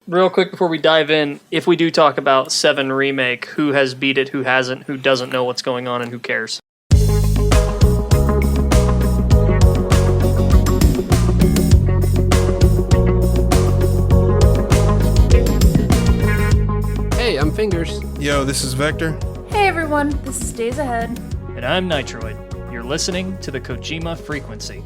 Real quick before we dive in, if we do talk about 7 Remake, who has beat it, who hasn't, who doesn't know what's going on, and who cares? Hey, I'm Fingers. Yo, this is Vector. Hey everyone, this is Days Ahead. And I'm Nitroid. You're listening to the Kojima Frequency.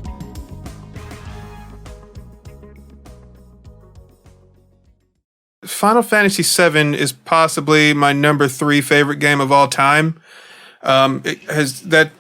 Final Fantasy VII is possibly my number 3 favorite game of all time. It has that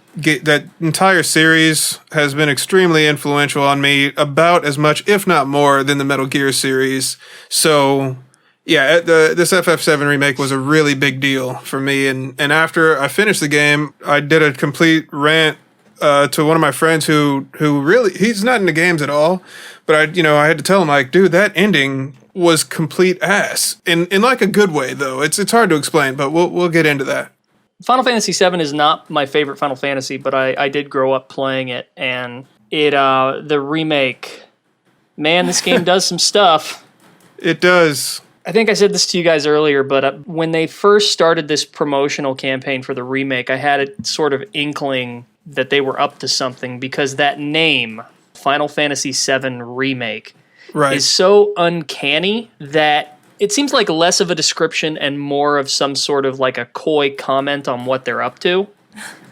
entire series has been extremely influential on me, about as much, if not more, than the Metal Gear series. So, yeah, this FF7 remake was a really big deal for me. And after I finished the game, I did a complete rant to one of my friends who really, he's not into games at all, but I had to tell him, like, dude, that ending was complete ass in like a good way, though. It's hard to explain, but we'll get into that. Final Fantasy VII is not my favorite Final Fantasy, but I did grow up playing it, and the remake, man, this game does some stuff. It does. I think I said this to you guys earlier, but when they first started this promotional campaign for the remake, I had a sort of inkling that they were up to something, because that name, Final Fantasy VII Remake, is so uncanny that it seems like less of a description and more of some sort of like a coy comment on what they're up to.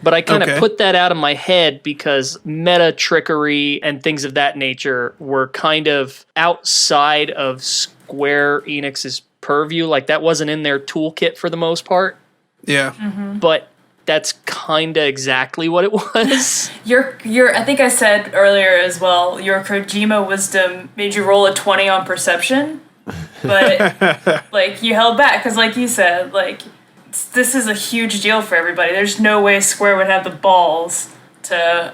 But I kind of put that out of my head because meta trickery and things of that nature were kind of outside of Square Enix's purview. Like, that wasn't in their toolkit for the most part. Yeah. Mm-hmm. But that's kind of exactly what it was. I think I said earlier as well, your Kojima wisdom made you roll a 20 on perception, but like you held back because, like you said, like this is a huge deal for everybody. There's no way Square would have the balls to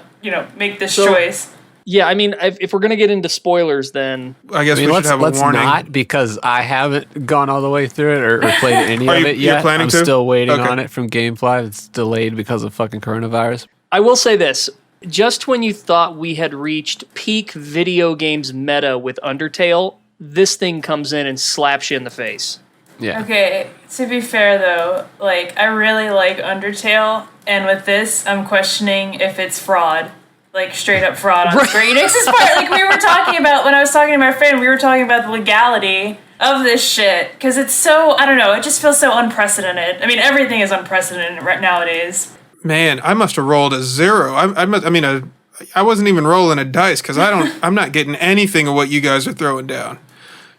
make this choice. Yeah, I mean, if we're gonna get into spoilers, then I guess we should have a warning. Let's not, because I haven't gone all the way through it or played any of it yet. I'm still waiting on it from GameFly. It's delayed because of fucking coronavirus. I will say this. Just when you thought we had reached peak video games meta with Undertale, this thing comes in and slaps you in the face. Yeah. Okay, to be fair though, like I really like Undertale, and with this, I'm questioning if it's fraud. Like, straight up fraud on Square Enix's part. Like, we were talking about, when I was talking to my friend, we were talking about the legality of this shit. Because it's so, I don't know, it just feels so unprecedented. I mean, everything is unprecedented right nowadays. Man, I must have rolled a 0. I wasn't even rolling a dice, because I'm not getting anything of what you guys are throwing down.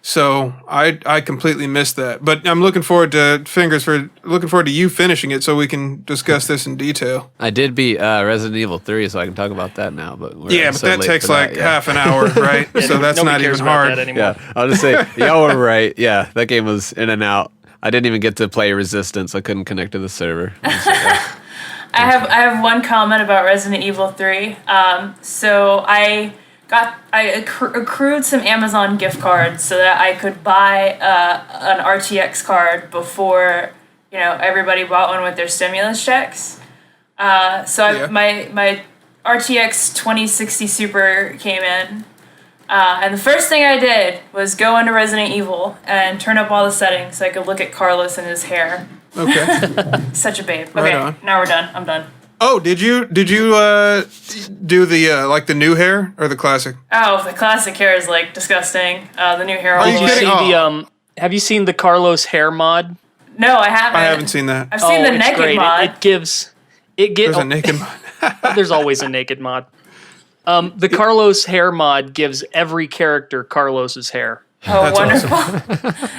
So I completely missed that. But I'm looking forward to you finishing it so we can discuss this in detail. I did beat Resident Evil 3, so I can talk about that now. But but that takes like half an hour, right? So that's not even hard. Anymore. Yeah, I'll just say, y'all were right. Yeah, that game was in and out. I didn't even get to play Resistance. I couldn't connect to the server. I have one comment about Resident Evil 3. So I accrued some Amazon gift cards so that I could buy an RTX card before everybody bought one with their stimulus checks. My RTX 2060 Super came in, and the first thing I did was go into Resident Evil and turn up all the settings so I could look at Carlos and his hair. Okay. Such a babe. Right Okay, on. now we're done. I'm done. Oh, did you do the like the new hair or the classic? Oh, the classic hair is like disgusting. The new hair. Are you kidding? Have you seen the Carlos hair mod? No, I haven't. I haven't seen that. I've seen the naked great. mod. There's a naked mod. There's always a naked mod. The Carlos hair mod gives every character Carlos's hair. Oh, That's wonderful. awesome.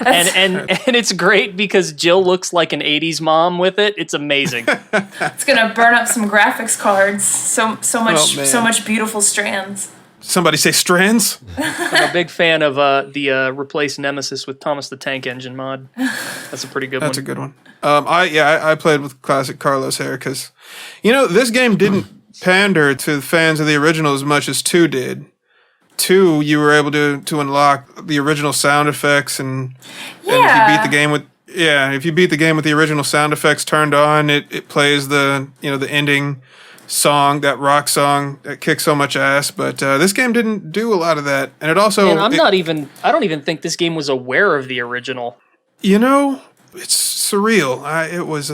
and it's great because Jill looks like an 80s mom with it. It's amazing. It's gonna burn up some graphics cards. So man. much beautiful strands. Somebody say strands? I'm a big fan of the replace Nemesis with Thomas the Tank Engine mod. That's a pretty good one. That's a good one. I played with classic Carlos hair because, this game didn't pander to fans of the original as much as 2 did. 2, you were able to unlock the original sound effects, and if you beat the game with the original sound effects turned on, it plays the the ending song, that rock song that kicks so much ass. But this game didn't do a lot of that, and it also. And I don't even think this game was aware of the original. You know, it's surreal. It was.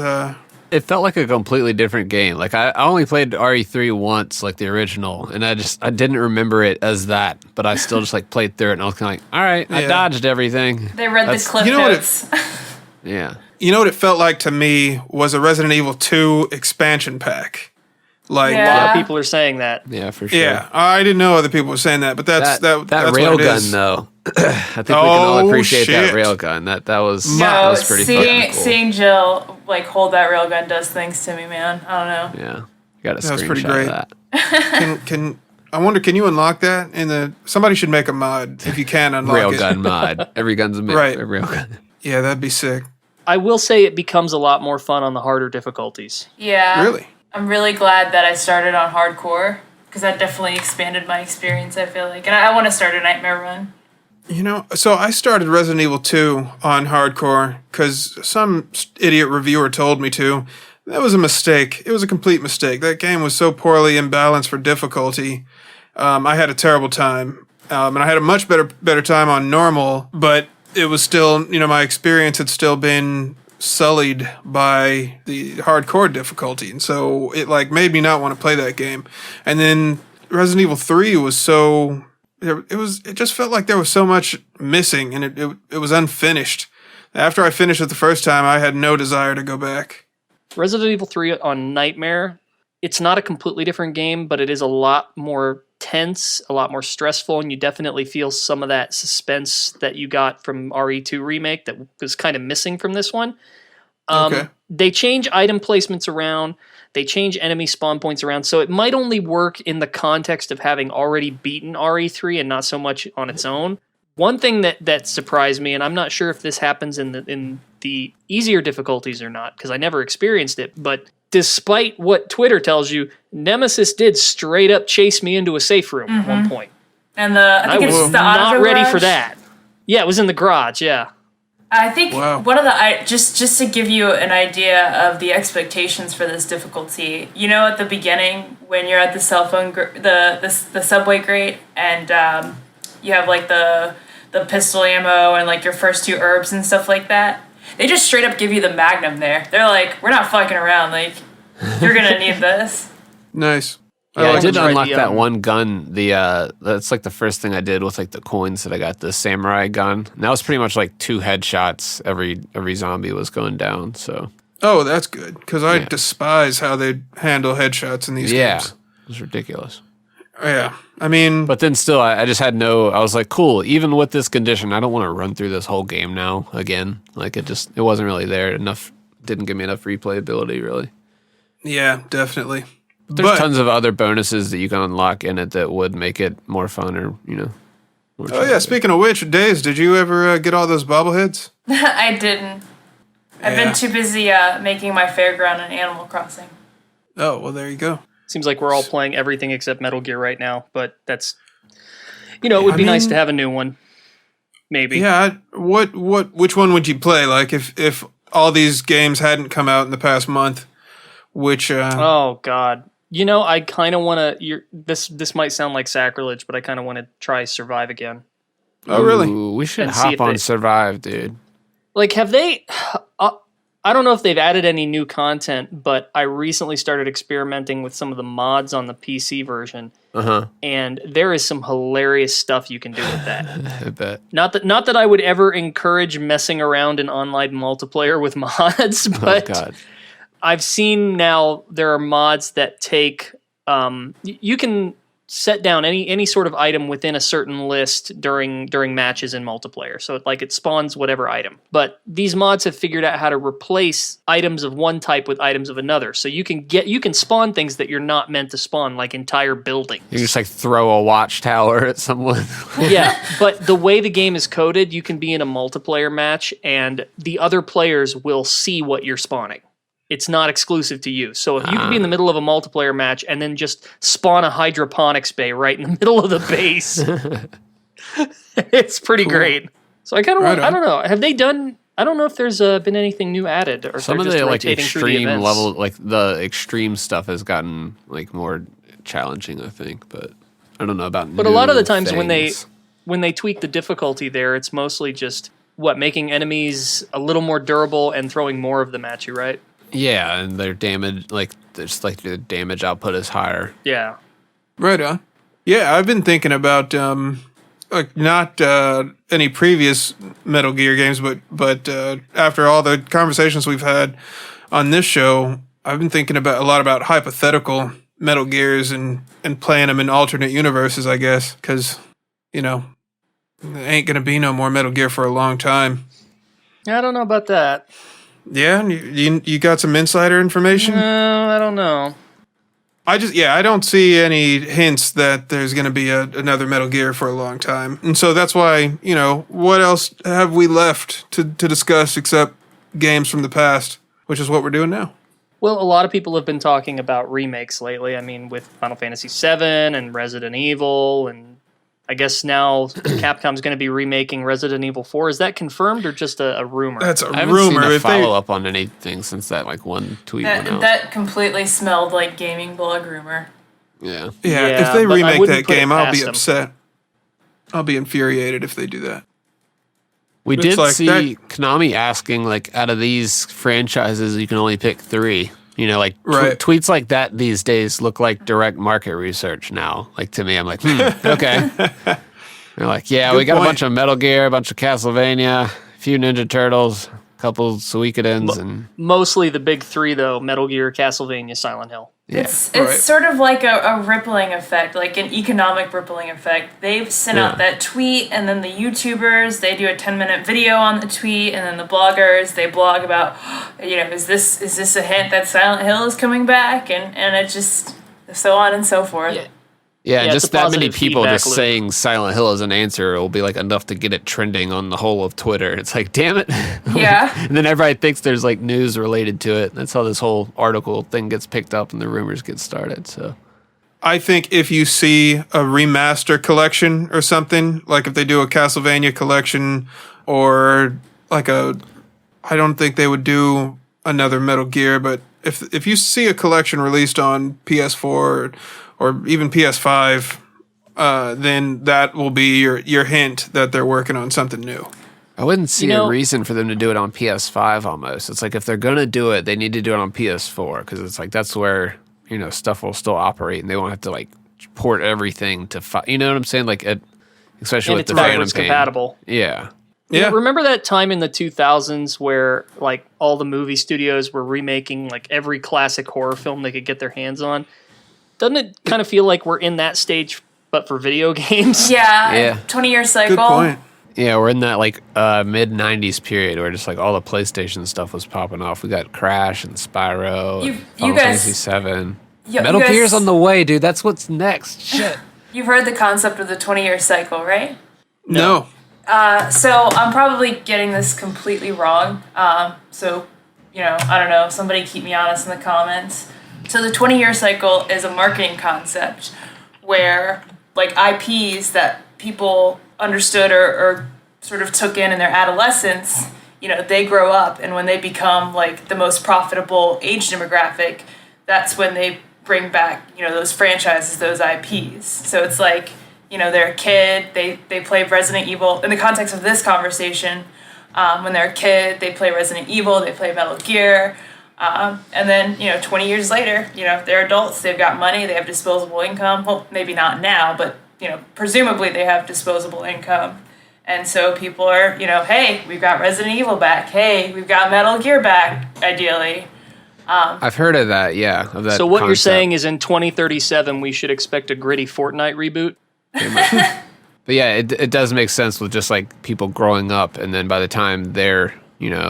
It felt like a completely different game. Like I only played RE3 once, like the original, and I didn't remember it as that, but I still just like played through it, and I was kind of like, all right, I dodged everything. They read the clip notes. Yeah. You know what it felt like to me was a Resident Evil 2 expansion pack. Like A lot of people are saying that. Yeah, for sure. Yeah, I didn't know other people were saying that, but that's that that's railgun what it is. though. I think we can all appreciate that shit. railgun. That was pretty fucking cool. Seeing Jill like hold that railgun does things to me, man. I don't know. Yeah, got a That was pretty screenshot great. of that. Can I wonder? Can you unlock that in the? Somebody should make a mod if you can unlock Railgun it. mod. Every gun's a Right. railgun. Yeah, that'd be sick. I will say it becomes a lot more fun on the harder difficulties. Yeah. Really? I'm really glad that I started on hardcore because that definitely expanded my experience, I feel like. And I want to start a Nightmare run. You know, so I started Resident Evil 2 on hardcore because some idiot reviewer told me to. That was a mistake. It was a complete mistake. That game was so poorly imbalanced for difficulty. I had a terrible time. And I had a much better time on normal, but it was still, my experience had still been sullied by the hardcore difficulty, and so it made me not want to play that game. And then Resident Evil 3 was so it just felt like there was so much missing, and it was unfinished. After I finished it the first time, I had no desire to go back. Resident Evil 3 on Nightmare, it's not a completely different game, but it is a lot more tense, a lot more stressful, and you definitely feel some of that suspense that you got from RE2 Remake that was kind of missing from this one. Okay. They change item placements around, they change enemy spawn points around, so it might only work in the context of having already beaten RE3 and not so much on its own. One thing that surprised me, and I'm not sure if this happens in the easier difficulties or not, because I never experienced it, but despite what Twitter tells you, Nemesis did straight up chase me into a safe room at one point. And I think it's the not auto ready garage. for that. Yeah, it was in the garage, yeah. I think one of the just to give you an idea of the expectations for this difficulty. At the beginning when you're at the cell phone the subway grate and you have the pistol ammo and your first 2 herbs and stuff like that. They just straight up give you the Magnum there. They're like, we're not fucking around. You're gonna need this. Nice. Yeah, I did try unlock the, that one gun. That's the first thing I did with the coins that I got, the samurai gun. And that was pretty much 2 headshots every zombie was going down. So Oh, that's good, because I despise how they handle headshots in these games. it was ridiculous. Yeah, I mean, But then still, I just had I was like, cool, even with this condition, I don't want to run through this whole game now again. It wasn't really there enough, didn't give me enough replayability, really. yeah, definitely. There's tons of other bonuses that you can unlock in it that would make it more fun or, more Oh yeah, challenging. speaking of which, Days, did you ever get all those bobbleheads? I didn't. I've been too busy making my fairground in Animal Crossing. Oh, well, there you go. Seems like we're all playing everything except Metal Gear right now, but that's, it would be nice to have a new one. Maybe. Yeah, which one would you play? If all these games hadn't come out in the past month, which Oh God. I kind of want to. This might sound like sacrilege, but I kind of want to try Survive again. Oh really? Ooh, we should And see if hop on they- Survive, dude. Have they? I don't know if they've added any new content, but I recently started experimenting with some of the mods on the PC version, and there is some hilarious stuff you can do with that. I bet. Not that I would ever encourage messing around in online multiplayer with mods, but God. I've seen now there are mods that take you can set down any sort of item within a certain list during matches in multiplayer. So it spawns whatever item. But these mods have figured out how to replace items of one type with items of another. So you can spawn things that you're not meant to spawn, like entire buildings. You just throw a watchtower at someone. Yeah, but the way the game is coded, you can be in a multiplayer match and the other players will see what you're spawning. It's not exclusive to you. So if you could be in the middle of a multiplayer match and then just spawn a hydroponics bay right in the middle of the base, it's pretty great. So I kind of I don't know. Have they done I don't know if there's been anything new added, or if Some they're of just the like rotating through the extreme events. level, like the extreme stuff has gotten like more challenging, I think. But I don't know about. But a lot of the new times things. when they tweak the difficulty there, it's mostly just making enemies a little more durable and throwing more of them at you, right? Yeah, and their damage, like just like the damage output is higher. Yeah. Right on. Yeah, I've been thinking about like not any previous Metal Gear games, but after all the conversations we've had on this show, I've been thinking about a lot about hypothetical Metal Gears and playing them in alternate universes, I guess, because there ain't gonna be no more Metal Gear for a long time. I don't know about that. Yeah, you got some insider information? No, I don't know. I don't see any hints that there's going to be another Metal Gear for a long time. And so that's why, what else have we left to discuss except games from the past, which is what we're doing now. Well, a lot of people have been talking about remakes lately. I mean, with Final Fantasy VII and Resident Evil, and I guess now Capcom's going to be remaking Resident Evil 4. Is that confirmed or just a rumor? That's a I haven't rumor. seen a If they- follow up on anything since that like one tweet went out. That completely smelled like gaming blog rumor. Yeah. Yeah, if they but I remake wouldn't that put it game, I'll past be them. upset. I'll be infuriated if they do that. We It's did like see that- Konami asking, like, out of these franchises, you can only pick 3. Like Right. tweets like that these days look like direct market research now. Like, to me, I'm like, okay. They're like, yeah, Good we got point. a bunch of Metal Gear, a bunch of Castlevania, a few Ninja Turtles, a couple Suikoden's, and Mostly the big three, though: Metal Gear, Castlevania, Silent Hill. yeah. It's Right. sort of like a rippling effect, like an economic rippling effect. They've sent out Yeah. that tweet, and then the YouTubers, they do a 10-minute video on the tweet, and then the bloggers, they blog about, is this a hint that Silent Hill is coming back, and it just so on and so forth. Yeah. Yeah, Yeah, it's just a that many positive people feedback just loop. saying Silent Hill as an answer will be like enough to get it trending on the whole of Twitter. It's like, damn it. Yeah. And then everybody thinks there's like news related to it. That's how this whole article thing gets picked up and the rumors get started. So I think if you see a remaster collection or something, like if they do a Castlevania collection or like I don't think they would do another Metal Gear, but if you see a collection released on PS4 or even PS5, then that will be your hint that they're working on something new. I wouldn't see You know- a reason for them to do it on PS5 almost. It's like if they're going to do it, they need to do it on PS4 because it's like that's where, stuff will still operate and they won't have to like port everything to, you know what I'm saying? Like, especially And with it's the Phantom backwards Pain. compatible. Yeah. Yeah. Remember that time in the 2000s where like all the movie studios were remaking like every classic horror film they could get their hands on? Doesn't it kind of feel like we're in that stage, but for video games? Yeah. Yeah. 20-year cycle. Good point. Yeah, we're in that like mid '90s period where just like all the PlayStation stuff was popping off. We got Crash and Spyro, You- and you Final guys- Fantasy VII. You Metal guys- Gear's on the way, dude. That's what's next. Shit. You've heard the concept of the 20-year cycle, right? No. So I'm probably getting this completely wrong. So, I don't know. Somebody keep me honest in the comments. So the 20-year cycle is a marketing concept where, like, IPs that people understood or sort of took in their adolescence, they grow up, and when they become, like, the most profitable age demographic, that's when they bring back, those franchises, those IPs. So it's like, they're a kid, they play Resident Evil. In the context of this conversation, when they're a kid, they play Resident Evil, they play Metal Gear, and then, 20 years later, they're adults, they've got money, they have disposable income. Well, maybe not now, but, presumably they have disposable income. And so people are, hey, we've got Resident Evil back. Hey, we've got Metal Gear back, ideally. I've heard of that. Yeah. Of that So what you're concept. saying is in 2037 we should expect a gritty Fortnite reboot? But yeah, it does make sense with just like people growing up, and then by the time they're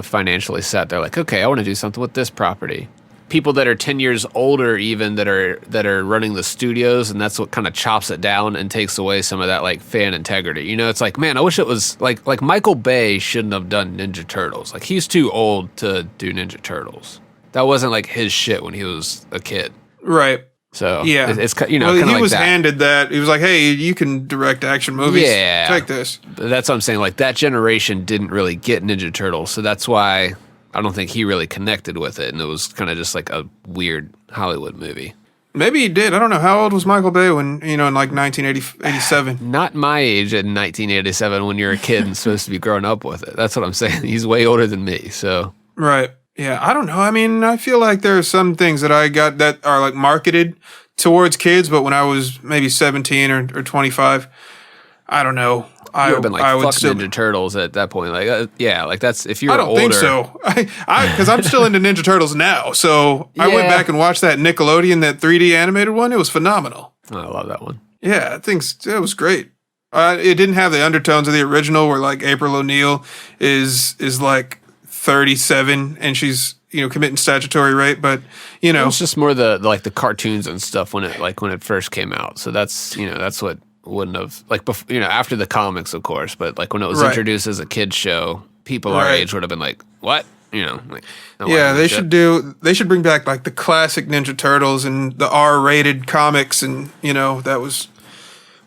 financially set, they're like, okay, I want to do something with this property. People that are 10 years older, even that are running the studios, and that's what kind of chops it down and takes away some of that like fan integrity. It's like, man, I wish it was like Michael Bay shouldn't have done Ninja Turtles. Like he's too old to do Ninja Turtles. That wasn't like his shit when he was a kid. Right. So Yeah, it's well, kind of he like was that. handed that. He was like, "Hey, you can direct action movies. Yeah. Take this." That's what I'm saying. Like that generation didn't really get Ninja Turtles, so that's why I don't think he really connected with it, and it was kind of just like a weird Hollywood movie. Maybe he did. I don't know. How old was Michael Bay when, in like 1987? Not my age in 1987 when you're a kid and supposed to be growing up with it. That's what I'm saying. He's way older than me, so. Right. Yeah, I don't know. I mean, I feel like there are some things that I got that are like marketed towards kids, but when I was maybe 17 or 25, I don't know. I would have been like, I would fuck still, Ninja Turtles at that point. Like, yeah, like that's, if you were I don't older. think so. Because I'm still into Ninja Turtles now. So I went Yeah. back and watched that Nickelodeon, that 3D animated one. It was phenomenal. Oh, I love that one. Yeah, I think it was great. It didn't have the undertones of the original where like April O'Neil is like 37 and she's, committing statutory rape, but It's just more the like the cartoons and stuff when it first came out. So that's that's what wouldn't have like after the comics, of course, but like when it was Right. introduced as a kids show, people our Right. age would have been like, what? Like, I don't yeah, like they this should shit. they should bring back like the classic Ninja Turtles and the R-rated comics, and that was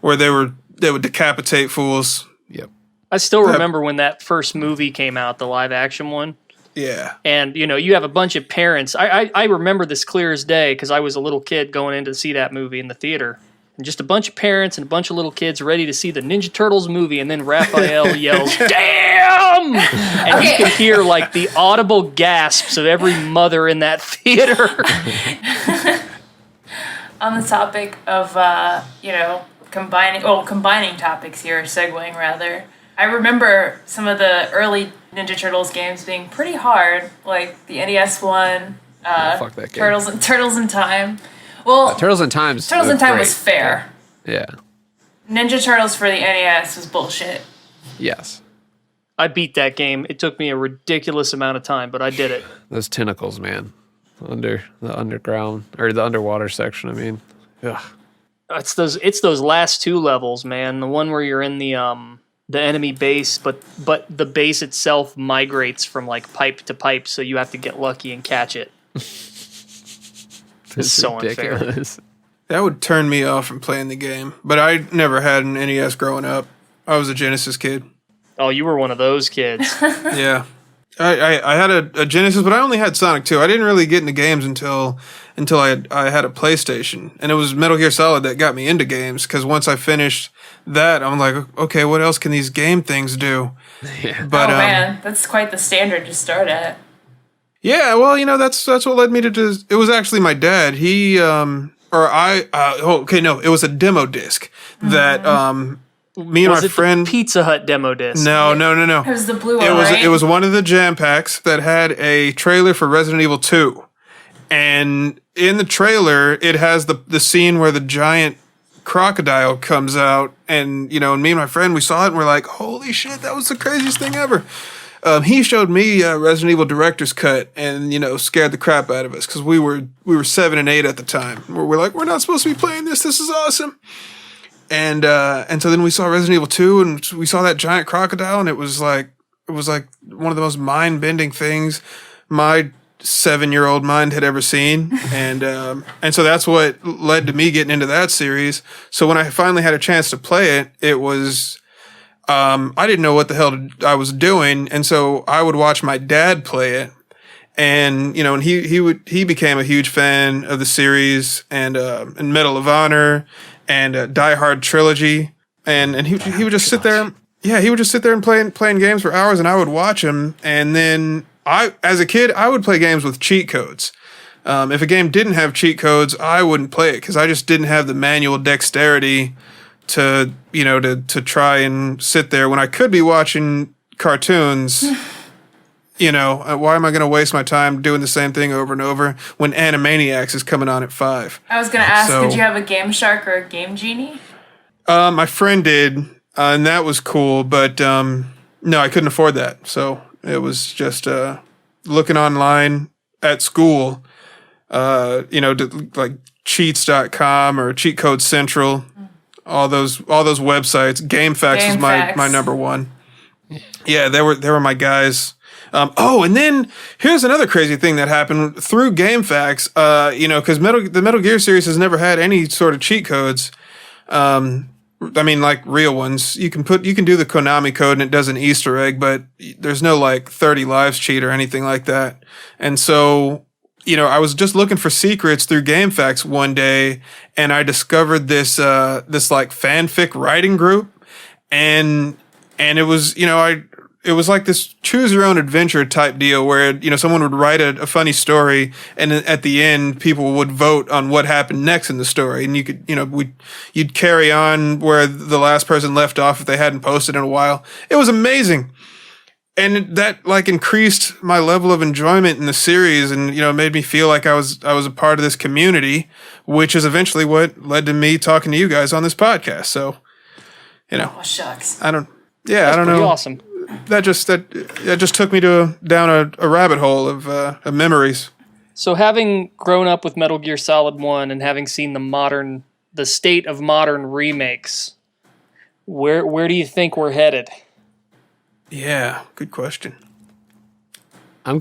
where they would decapitate fools. Yep. I still remember when that first movie came out, the live action one. Yeah. And, you have a bunch of parents. I remember this clear as day because I was a little kid going in to see that movie in the theater. And just a bunch of parents and a bunch of little kids ready to see the Ninja Turtles movie. And then Raphael yells, "Damn!" And you can hear like the audible gasps of every mother in that theater. On the topic of, combining topics here, segueing rather, I remember some of the early Ninja Turtles games being pretty hard, like the NES one, fuck that game. Turtles in Time. Well, Turtles in Time was great. fair. Yeah. Ninja Turtles for the NES was bullshit. Yes. I beat that game. It took me a ridiculous amount of time, but I did it. Those tentacles, man. Under the underground or the underwater section, I mean. Ugh. It's those last two levels, man. The one where you're in the enemy base, but the base itself migrates from like pipe to pipe, so you have to get lucky and catch it. It's so ridiculous. That would turn me off from playing the game. But I never had an NES growing up. I was a Genesis kid. Oh, you were one of those kids. Yeah. I had a Genesis, but I only had Sonic 2. I didn't really get into games until I had a PlayStation. And it was Metal Gear Solid that got me into games, because once I finished that, I'm like, okay, what else can these game things do? Yeah. But, man, that's quite the standard to start at. Yeah, well, that's what led me to just. It was actually my dad. He it was a demo disc that me and Was my it friend. the Pizza Hut demo disc? No. It was the blue one, It was right? it was one of the jam packs that had a trailer for Resident Evil 2, and in the trailer it has the scene where the giant crocodile comes out, and and me and my friend, we saw it and we're like, holy shit, that was the craziest thing ever. He showed me Resident Evil Director's Cut, and scared the crap out of us because we were 7 and 8 at the time. We're like, we're not supposed to be playing this. This is awesome. And so then we saw Resident Evil 2, and we saw that giant crocodile, and it was like one of the most mind-bending things my 7-year-old mind had ever seen, and so that's what led to me getting into that series. So when I finally had a chance to play it, it was. I didn't know what the hell I was doing, and so I would watch my dad play it, and and he became a huge fan of the series and Medal of Honor and Die Hard trilogy, and he would just sit there. Yeah, he would just sit there and playing games for hours, and I would watch him. And then as a kid, I would play games with cheat codes. If a game didn't have cheat codes, I wouldn't play it because I just didn't have the manual dexterity to try and sit there when I could be watching cartoons. Why am I going to waste my time doing the same thing over and over when Animaniacs is coming on at 5? I was going to ask, did you have a Game Shark or a Game Genie? My friend did, and that was cool, but no, I couldn't afford that. So it was just looking online at school, like cheats.com or Cheat Code Central. All those websites. GameFAQs was my number one. Yeah, they were my guys. And then here's another crazy thing that happened through GameFAQs. Because the Metal Gear series has never had any sort of cheat codes. I mean, like real ones. You can do the Konami code and it does an Easter egg, but there's no like 30 lives cheat or anything like that. And so, I was just looking for secrets through GameFAQs one day, and I discovered this like fanfic writing group, and it was, it was like this choose your own adventure type deal where, someone would write a funny story, and then at the end, people would vote on what happened next in the story. And you could, you'd carry on where the last person left off if they hadn't posted in a while. It was amazing. And that like increased my level of enjoyment in the series, and, made me feel like I was a part of this community, which is eventually what led to me talking to you guys on this podcast. So, Oh, shucks. I don't Pretty know. awesome. That just took me down a rabbit hole of memories. So having grown up with Metal Gear Solid 1 and having seen the state of modern remakes, where do you think we're headed? Yeah, good question. This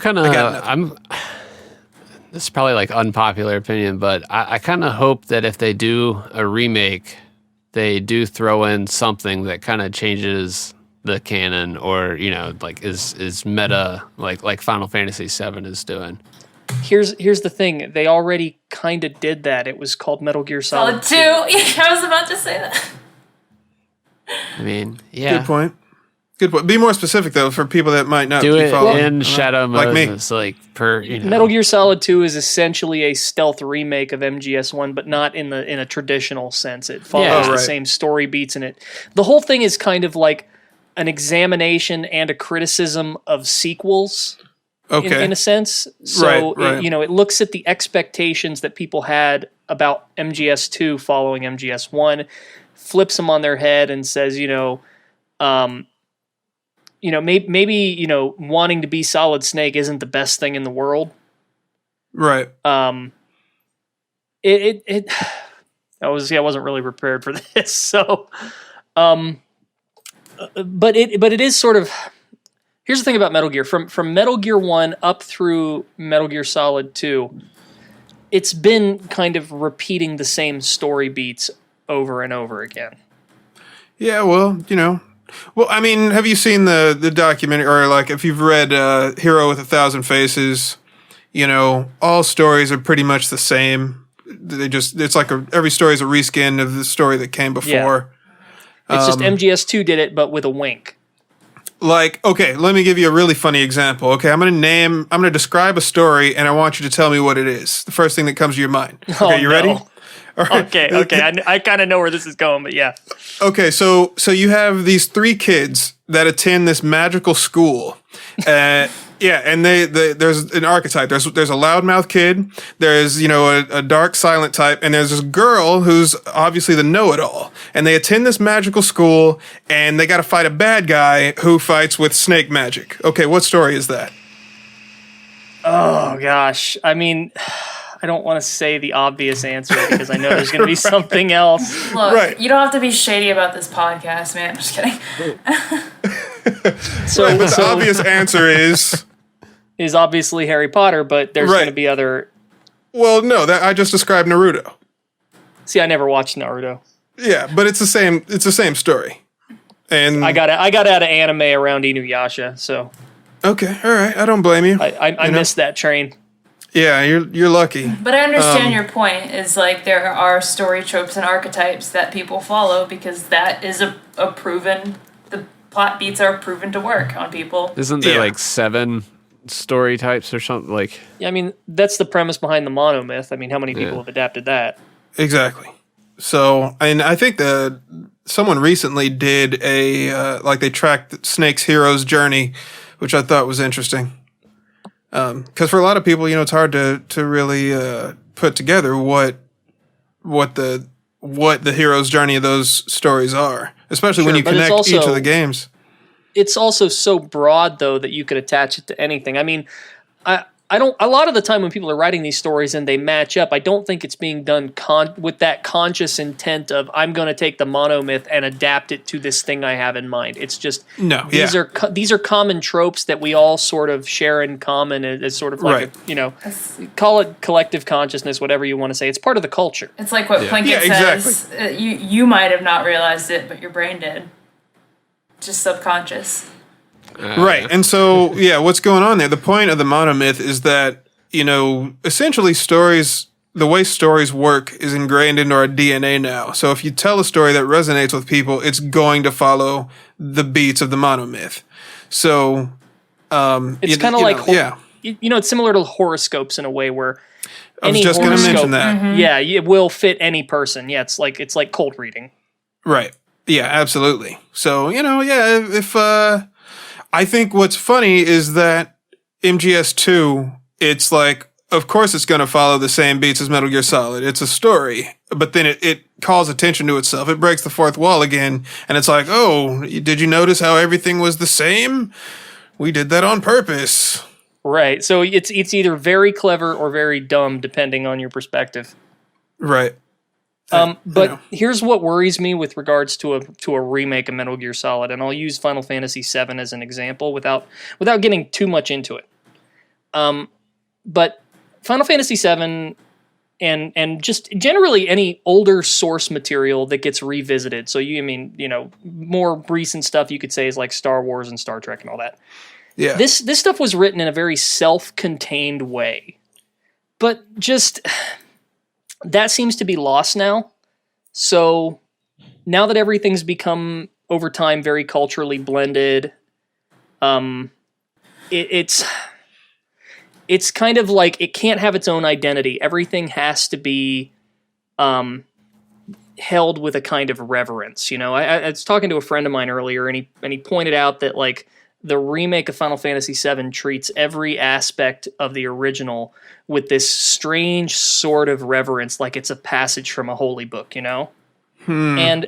is probably like unpopular opinion, but I kind of hope that if they do a remake, they do throw in something that kind of changes the canon, or like is meta, like Final Fantasy VII is doing. Here's the thing: they already kind of did that. It was called Metal Gear Solid 2. Yeah, I was about to say that. I mean, yeah. Good point. Be more specific though for people that might not Do be it following. in shadow mode. Like me. It's like Metal Gear Solid 2 is essentially a stealth remake of MGS1, but not in a traditional sense. It follows the same story beats in it. The whole thing is kind of like an examination and a criticism of sequels, in a sense. So right. It looks at the expectations that people had about MGS2 following MGS1, flips them on their head, and says, maybe wanting to be Solid Snake isn't the best thing in the world. Right. I wasn't really prepared for this. So, but it is sort of. Here's the thing about Metal Gear: from Metal Gear 1 up through Metal Gear Solid 2, it's been kind of repeating the same story beats over and over again. Yeah, well, Well, I mean, have you seen the documentary, or like if you've read Hero with a Thousand Faces? All stories are pretty much the same. It's like every story is a reskin of the story that came before. Yeah. It's just MGS2 did it, but with a wink. Like, okay, let me give you a really funny example. Okay, I'm going to describe a story, and I want you to tell me what it is. The first thing that comes to your mind. Okay, you ready? All right. Okay. I kind of know where this is going, but yeah. Okay, so you have these 3 kids that attend this magical school. Yeah, and there's an archetype. There's a loudmouth kid. There's a dark silent type, and there's this girl who's obviously the know-it-all. And they attend this magical school, and they got to fight a bad guy who fights with snake magic. Okay, what story is that? Oh gosh, I mean, I don't want to say the obvious answer because I know there's going to be something else. Look, you don't have to be shady about this podcast, man. I'm just kidding. The obvious answer is obviously Harry Potter, but there's going to be other. Well, no, I just described Naruto. See, I never watched Naruto. Yeah, but it's the same. It's the same story. And I got out of anime around Inuyasha, so. Okay, all right. I don't blame you. I missed that train. Yeah, you're lucky. But I understand your point. Is like there are story tropes and archetypes that people follow because that is a proven. The plot beats are proven to work on people. Isn't there like 7 story types or something like? Yeah, I mean that's the premise behind the monomyth. I mean, how many people have adapted that? Exactly. So, and I think that someone recently did they tracked Snake's hero's journey, which I thought was interesting. Because for a lot of people, it's hard to really put together what the hero's journey of those stories are, especially when you connect each of the games. It's also so broad, though, that you could attach it to anything. I mean, I don't. A lot of the time when people are writing these stories and they match up, I don't think it's being done with that conscious intent of I'm going to take the monomyth and adapt it to this thing I have in mind. It's just these are common tropes that we all sort of share in common as sort of like call it collective consciousness, whatever you want to say. It's part of the culture. It's like what Plinkett says. You might have not realized it, but your brain did. Just subconscious. Right. And so, what's going on there? The point of the monomyth is that, essentially the way stories work is ingrained into our DNA now. So if you tell a story that resonates with people, it's going to follow the beats of the monomyth. So, it's kind of like, it's similar to horoscopes in a way where I was just going to mention that. Mm-hmm. Yeah, it will fit any person. Yeah, it's like cold reading. Right. Yeah, absolutely. So, if I think what's funny is that MGS2, it's like, of course it's going to follow the same beats as Metal Gear Solid. It's a story, but then it calls attention to itself. It breaks the fourth wall again, and it's like, oh, did you notice how everything was the same? We did that on purpose. Right. So it's either very clever or very dumb, depending on your perspective. Right. But here's what worries me with regards to a remake of Metal Gear Solid, and I'll use Final Fantasy VII as an example without getting too much into it. But Final Fantasy VII and just generally any older source material that gets revisited. So more recent stuff you could say is like Star Wars and Star Trek and all that. Yeah. This stuff was written in a very self-contained way, but just that seems to be lost now. So now that everything's become over time very culturally blended, it's kind of like it can't have its own identity. Everything has to be held with a kind of reverence. I was talking to a friend of mine earlier, and he pointed out that like the remake of Final Fantasy VII treats every aspect of the original with this strange sort of reverence, like it's a passage from a holy book, and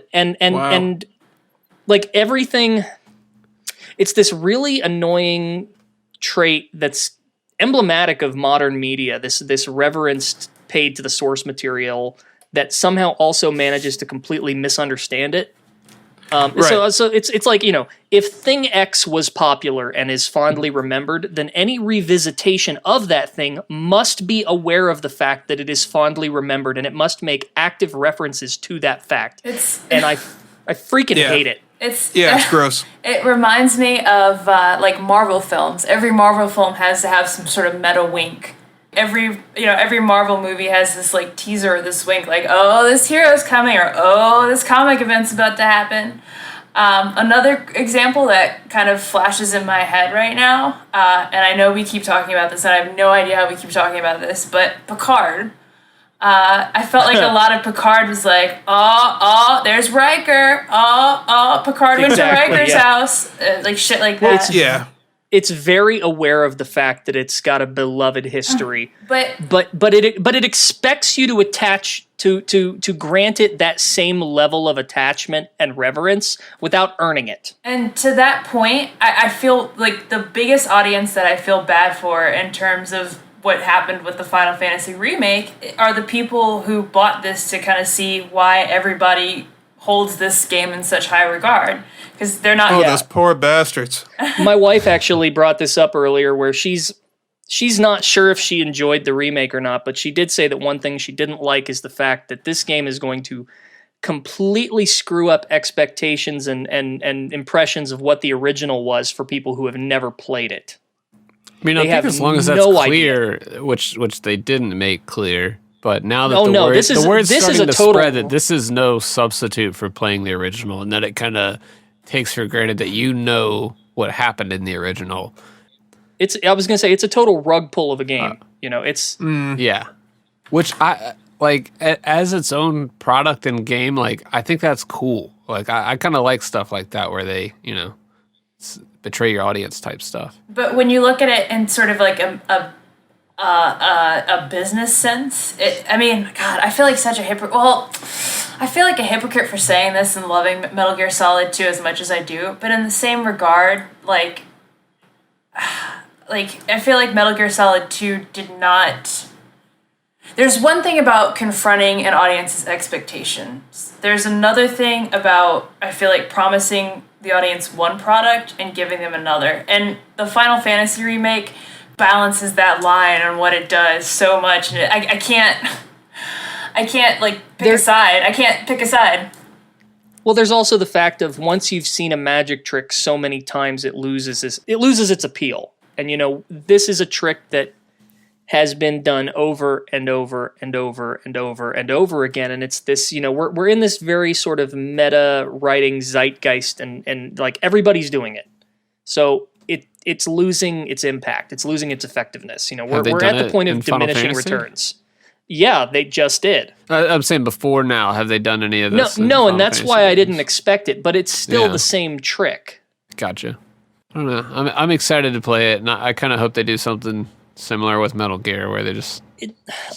like everything, it's this really annoying trait that's emblematic of modern media. This reverence paid to the source material that somehow also manages to completely misunderstand it. Right. So it's like, if Thing X was popular and is fondly remembered, then any revisitation of that thing must be aware of the fact that it is fondly remembered, and it must make active references to that fact. And I freaking hate it. It's gross. It reminds me of like Marvel films. Every Marvel film has to have some sort of meta wink. Every Marvel movie has this like teaser or this wink, like, oh, this hero's coming, or oh, this comic event's about to happen. Another example that kind of flashes in my head right now, and I know we keep talking about this, and I have no idea how we keep talking about this, but Picard. I felt like a lot of Picard was like, oh, there's Riker. Oh, Picard went to Riker's house. Like shit like that. It's very aware of the fact that it's got a beloved history, but it expects you to attach to grant it that same level of attachment and reverence without earning it. And to that point, I feel like the biggest audience that I feel bad for in terms of what happened with the Final Fantasy remake are the people who bought this to kind of see why everybody holds this game in such high regard. Because they're not. Oh, those poor bastards. My wife actually brought this up earlier, where she's not sure if she enjoyed the remake or not, but she did say that one thing she didn't like is the fact that this game is going to completely screw up expectations and impressions of what the original was for people who have never played it. I mean, I think as long as that's clear, which they didn't make clear. But now that the word's starting to spread that this is no substitute for playing the original, and that it kind of takes for granted that what happened in the original. I was gonna say it's a total rug pull of a game. Yeah, which I like as its own product and game. Like I think that's cool. Like I kind of like stuff like that where they betray your audience type stuff. But when you look at it in sort of like a business sense, I feel like such a hypocrite. Well, I feel like a hypocrite for saying this and loving Metal Gear Solid 2 as much as I do, but in the same regard, like, like, I feel like Metal Gear Solid 2 did not... There's one thing about confronting an audience's expectations. There's another thing about, I feel like, promising the audience one product and giving them another. And the Final Fantasy remake balances that line on what it does so much. And I can't like, pick a side. I can't pick a side. Well, there's also the fact of once you've seen a magic trick so many times, it loses its appeal. And, you know, this is a trick that has been done over and over and over and over and over again. And it's this, you know, we're in this very sort of meta writing zeitgeist and like everybody's doing it. So it's losing its impact. It's losing its effectiveness. You know, we're at the point of diminishing returns. Yeah, they just did. I'm saying before now, have they done any of this? No, and that's why I didn't expect it, but it's still the same trick. Gotcha. I don't know. I'm excited to play it, and I kind of hope they do something similar with Metal Gear, where they just.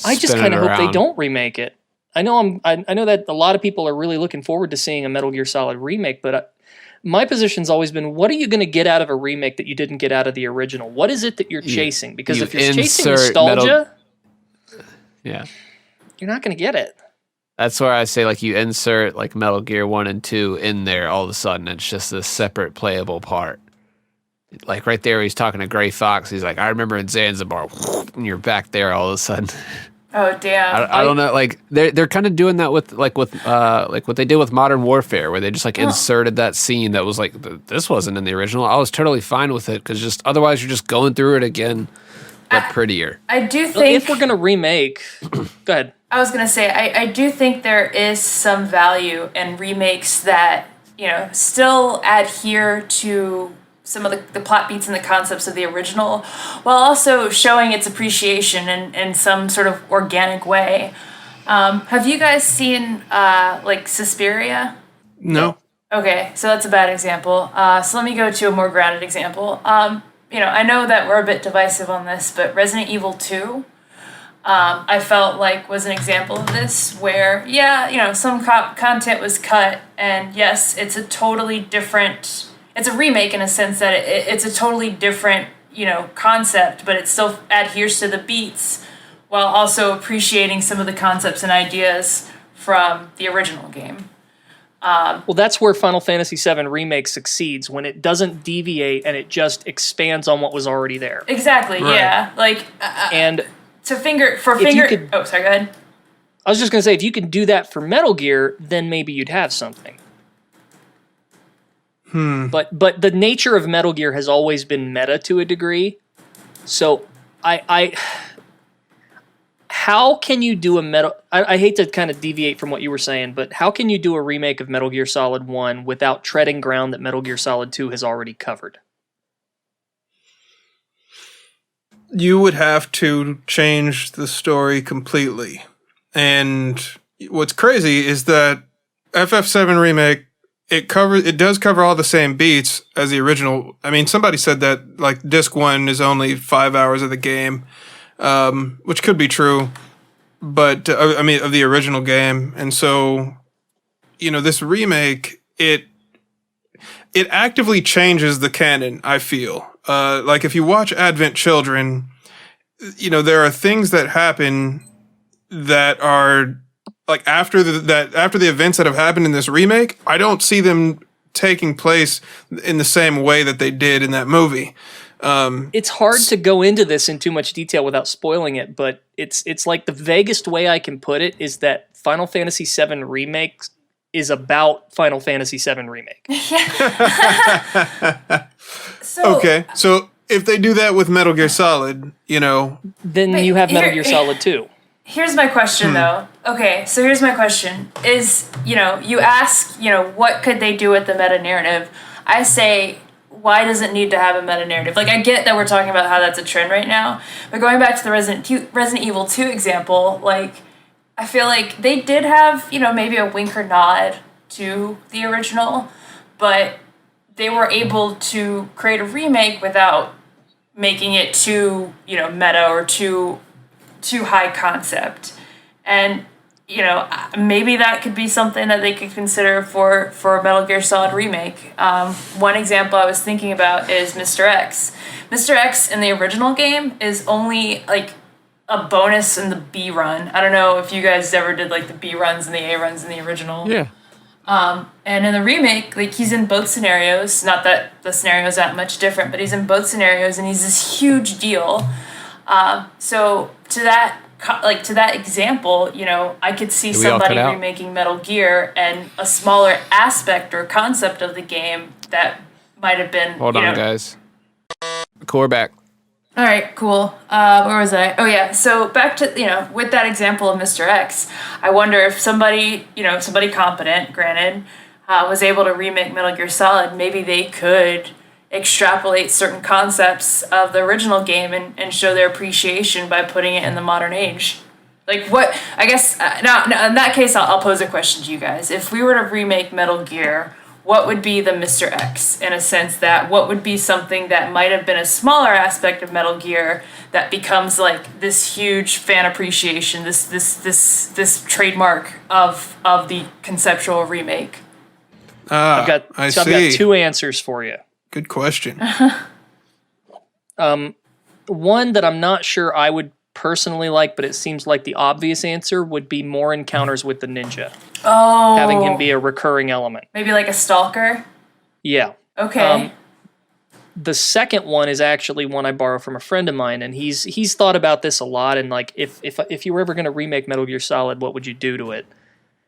I just kind of hope they don't remake it. I know that a lot of people are really looking forward to seeing a Metal Gear Solid remake, but my position's always been, what are you going to get out of a remake that you didn't get out of the original? What is it that you're chasing? Because if you're chasing nostalgia, yeah, you're not going to get it. That's where I say, like, you insert like Metal Gear 1 and 2 in there, all of a sudden it's just a separate playable part. Like right there, he's talking to Gray Fox. He's like, I remember in Zanzibar, and you're back there all of a sudden. Oh damn! I don't know. Like they're kind of doing that with like what they did with Modern Warfare, where they just like inserted that scene that was like, this wasn't in the original. I was totally fine with it because just otherwise you're just going through it again, but prettier. I do think if we're gonna remake, go ahead. I was gonna say I do think there is some value in remakes that, you know, still adhere to some of the plot beats and the concepts of the original, while also showing its appreciation in some sort of organic way. Have you guys seen like Suspiria? No. Okay, so that's a bad example. So let me go to a more grounded example. You know, I know that we're a bit divisive on this, but Resident Evil 2, I felt like was an example of this, where, yeah, you know, some content was cut, and yes, it's a totally different... It's a remake in a sense that it's a totally different, you know, concept, but it still adheres to the beats while also appreciating some of the concepts and ideas from the original game. Well, that's where Final Fantasy VII Remake succeeds, when it doesn't deviate and it just expands on what was already there. Exactly, right. Yeah. Like, and oh, sorry, go ahead. I was just going to say, if you can do that for Metal Gear, then maybe you'd have something. But the nature of Metal Gear has always been meta to a degree. So how can you do I hate to kind of deviate from what you were saying, but how can you do a remake of Metal Gear Solid 1 without treading ground that Metal Gear Solid 2 has already covered? You would have to change the story completely. And what's crazy is that FF7 Remake, it does cover all the same beats as the original. I mean, somebody said that like disc 1 is only 5 hours of the game, which could be true, but I mean of the original game. And so, you know, this remake, it actively changes the canon, I feel. Like if you watch Advent Children, you know, there are things that happen that are like after the events that have happened in this remake, I don't see them taking place in the same way that they did in that movie. It's hard to go into this in too much detail without spoiling it, but it's like the vaguest way I can put it is that Final Fantasy VII Remake is about Final Fantasy VII Remake. Okay, so if they do that with Metal Gear Solid, you know, then you have Metal Gear Solid 2. Here's my question, though. Okay, so here's my question. Is, you know, you ask, you know, what could they do with the meta-narrative? I say, why does it need to have a meta-narrative? Like, I get that we're talking about how that's a trend right now, but going back to the Resident Evil 2 example, like, I feel like they did have, you know, maybe a wink or nod to the original, but they were able to create a remake without making it too, you know, meta or too high concept. And, maybe that could be something that they could consider for a Metal Gear Solid remake. One example I was thinking about is Mr. X. Mr. X in the original game is only like a bonus in the B run. I don't know if you guys ever did like the B runs and the A runs in the original. Yeah. And in the remake, like he's in both scenarios. Not that the scenario's that much different, but he's in both scenarios and he's this huge deal. So to that example, I could see somebody remaking Metal Gear and a smaller aspect or concept of the game that might have been. Hold on, guys. Cool, we're back. All right, cool. Where was I? Oh yeah. So back to with that example of Mr. X, I wonder if somebody competent, granted, was able to remake Metal Gear Solid. Maybe they could extrapolate certain concepts of the original game and show their appreciation by putting it in the modern age. Like what? I guess now in that case, I'll pose a question to you guys. If we were to remake Metal Gear, what would be the Mr. X in a sense that what would be something that might have been a smaller aspect of Metal Gear that becomes like this huge fan appreciation, this trademark of the conceptual remake? I've got two answers for you. Good question. One that I'm not sure I would personally like, but it seems like the obvious answer would be more encounters with the ninja. Oh. Having him be a recurring element. Maybe like a stalker? Yeah. Okay. The second one is actually one I borrowed from a friend of mine, and he's thought about this a lot, and like, if you were ever going to remake Metal Gear Solid, what would you do to it?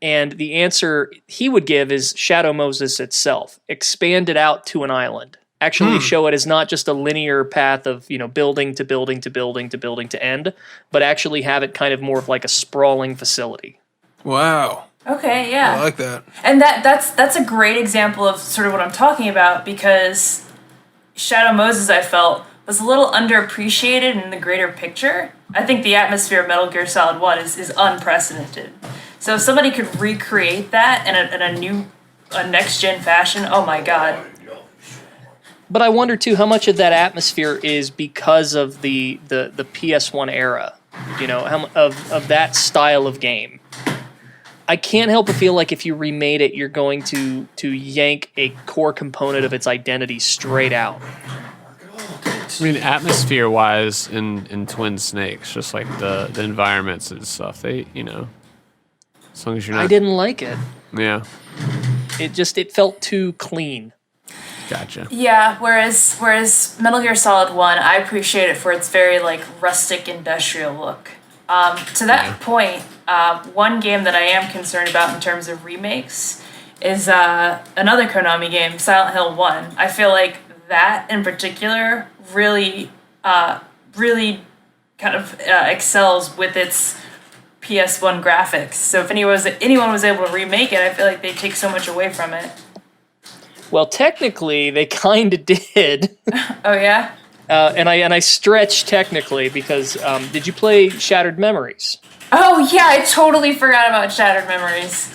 And the answer he would give is Shadow Moses itself. Expand it out to an island. Actually show it as not just a linear path of, building to building to building to building to end, but actually have it kind of more of like a sprawling facility. Wow. Okay, yeah. I like that. And that's a great example of sort of what I'm talking about, because Shadow Moses, I felt, was a little underappreciated in the greater picture. I think the atmosphere of Metal Gear Solid 1 is unprecedented. So if somebody could recreate that in a next-gen fashion, oh my god. But I wonder, too, how much of that atmosphere is because of the PS1 era, of that style of game. I can't help but feel like if you remade it, you're going to yank a core component of its identity straight out. I mean, atmosphere-wise in Twin Snakes, just like the environments and stuff, they, as long as you're not... I didn't like it. Yeah. It felt too clean. Gotcha. Yeah, whereas Metal Gear Solid 1, I appreciate it for its very like rustic industrial look. To that point, one game that I am concerned about in terms of remakes is another Konami game, Silent Hill 1. I feel like that in particular really kind of excels with its PS1 graphics. So if anyone was able to remake it, I feel like they take so much away from it. Well, technically, they kind of did. Oh yeah. And I stretch technically because did you play Shattered Memories? Oh yeah, I totally forgot about Shattered Memories.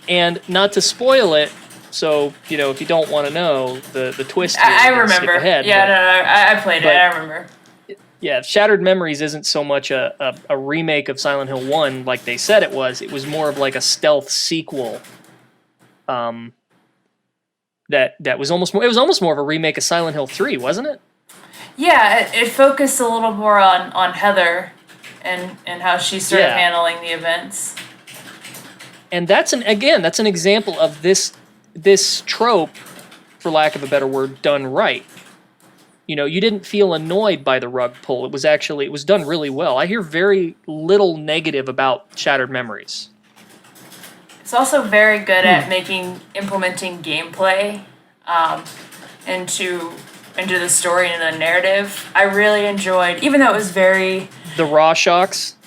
And not to spoil it, so if you don't want to know the twist, here, I remember. Skip ahead, I played it. I remember. Yeah, Shattered Memories isn't so much a remake of Silent Hill 1 like they said it was. It was more of like a stealth sequel. That was almost more. It was almost more of a remake of Silent Hill 3, wasn't it? Yeah, it focused a little more on Heather and how she's sort of handling the events. And that's an example of this trope, for lack of a better word, done right. You didn't feel annoyed by the rug pull. It was done really well. I hear very little negative about Shattered Memories. It's also very good at implementing gameplay into the story and the narrative. I really enjoyed, even though it was very... The raw shocks?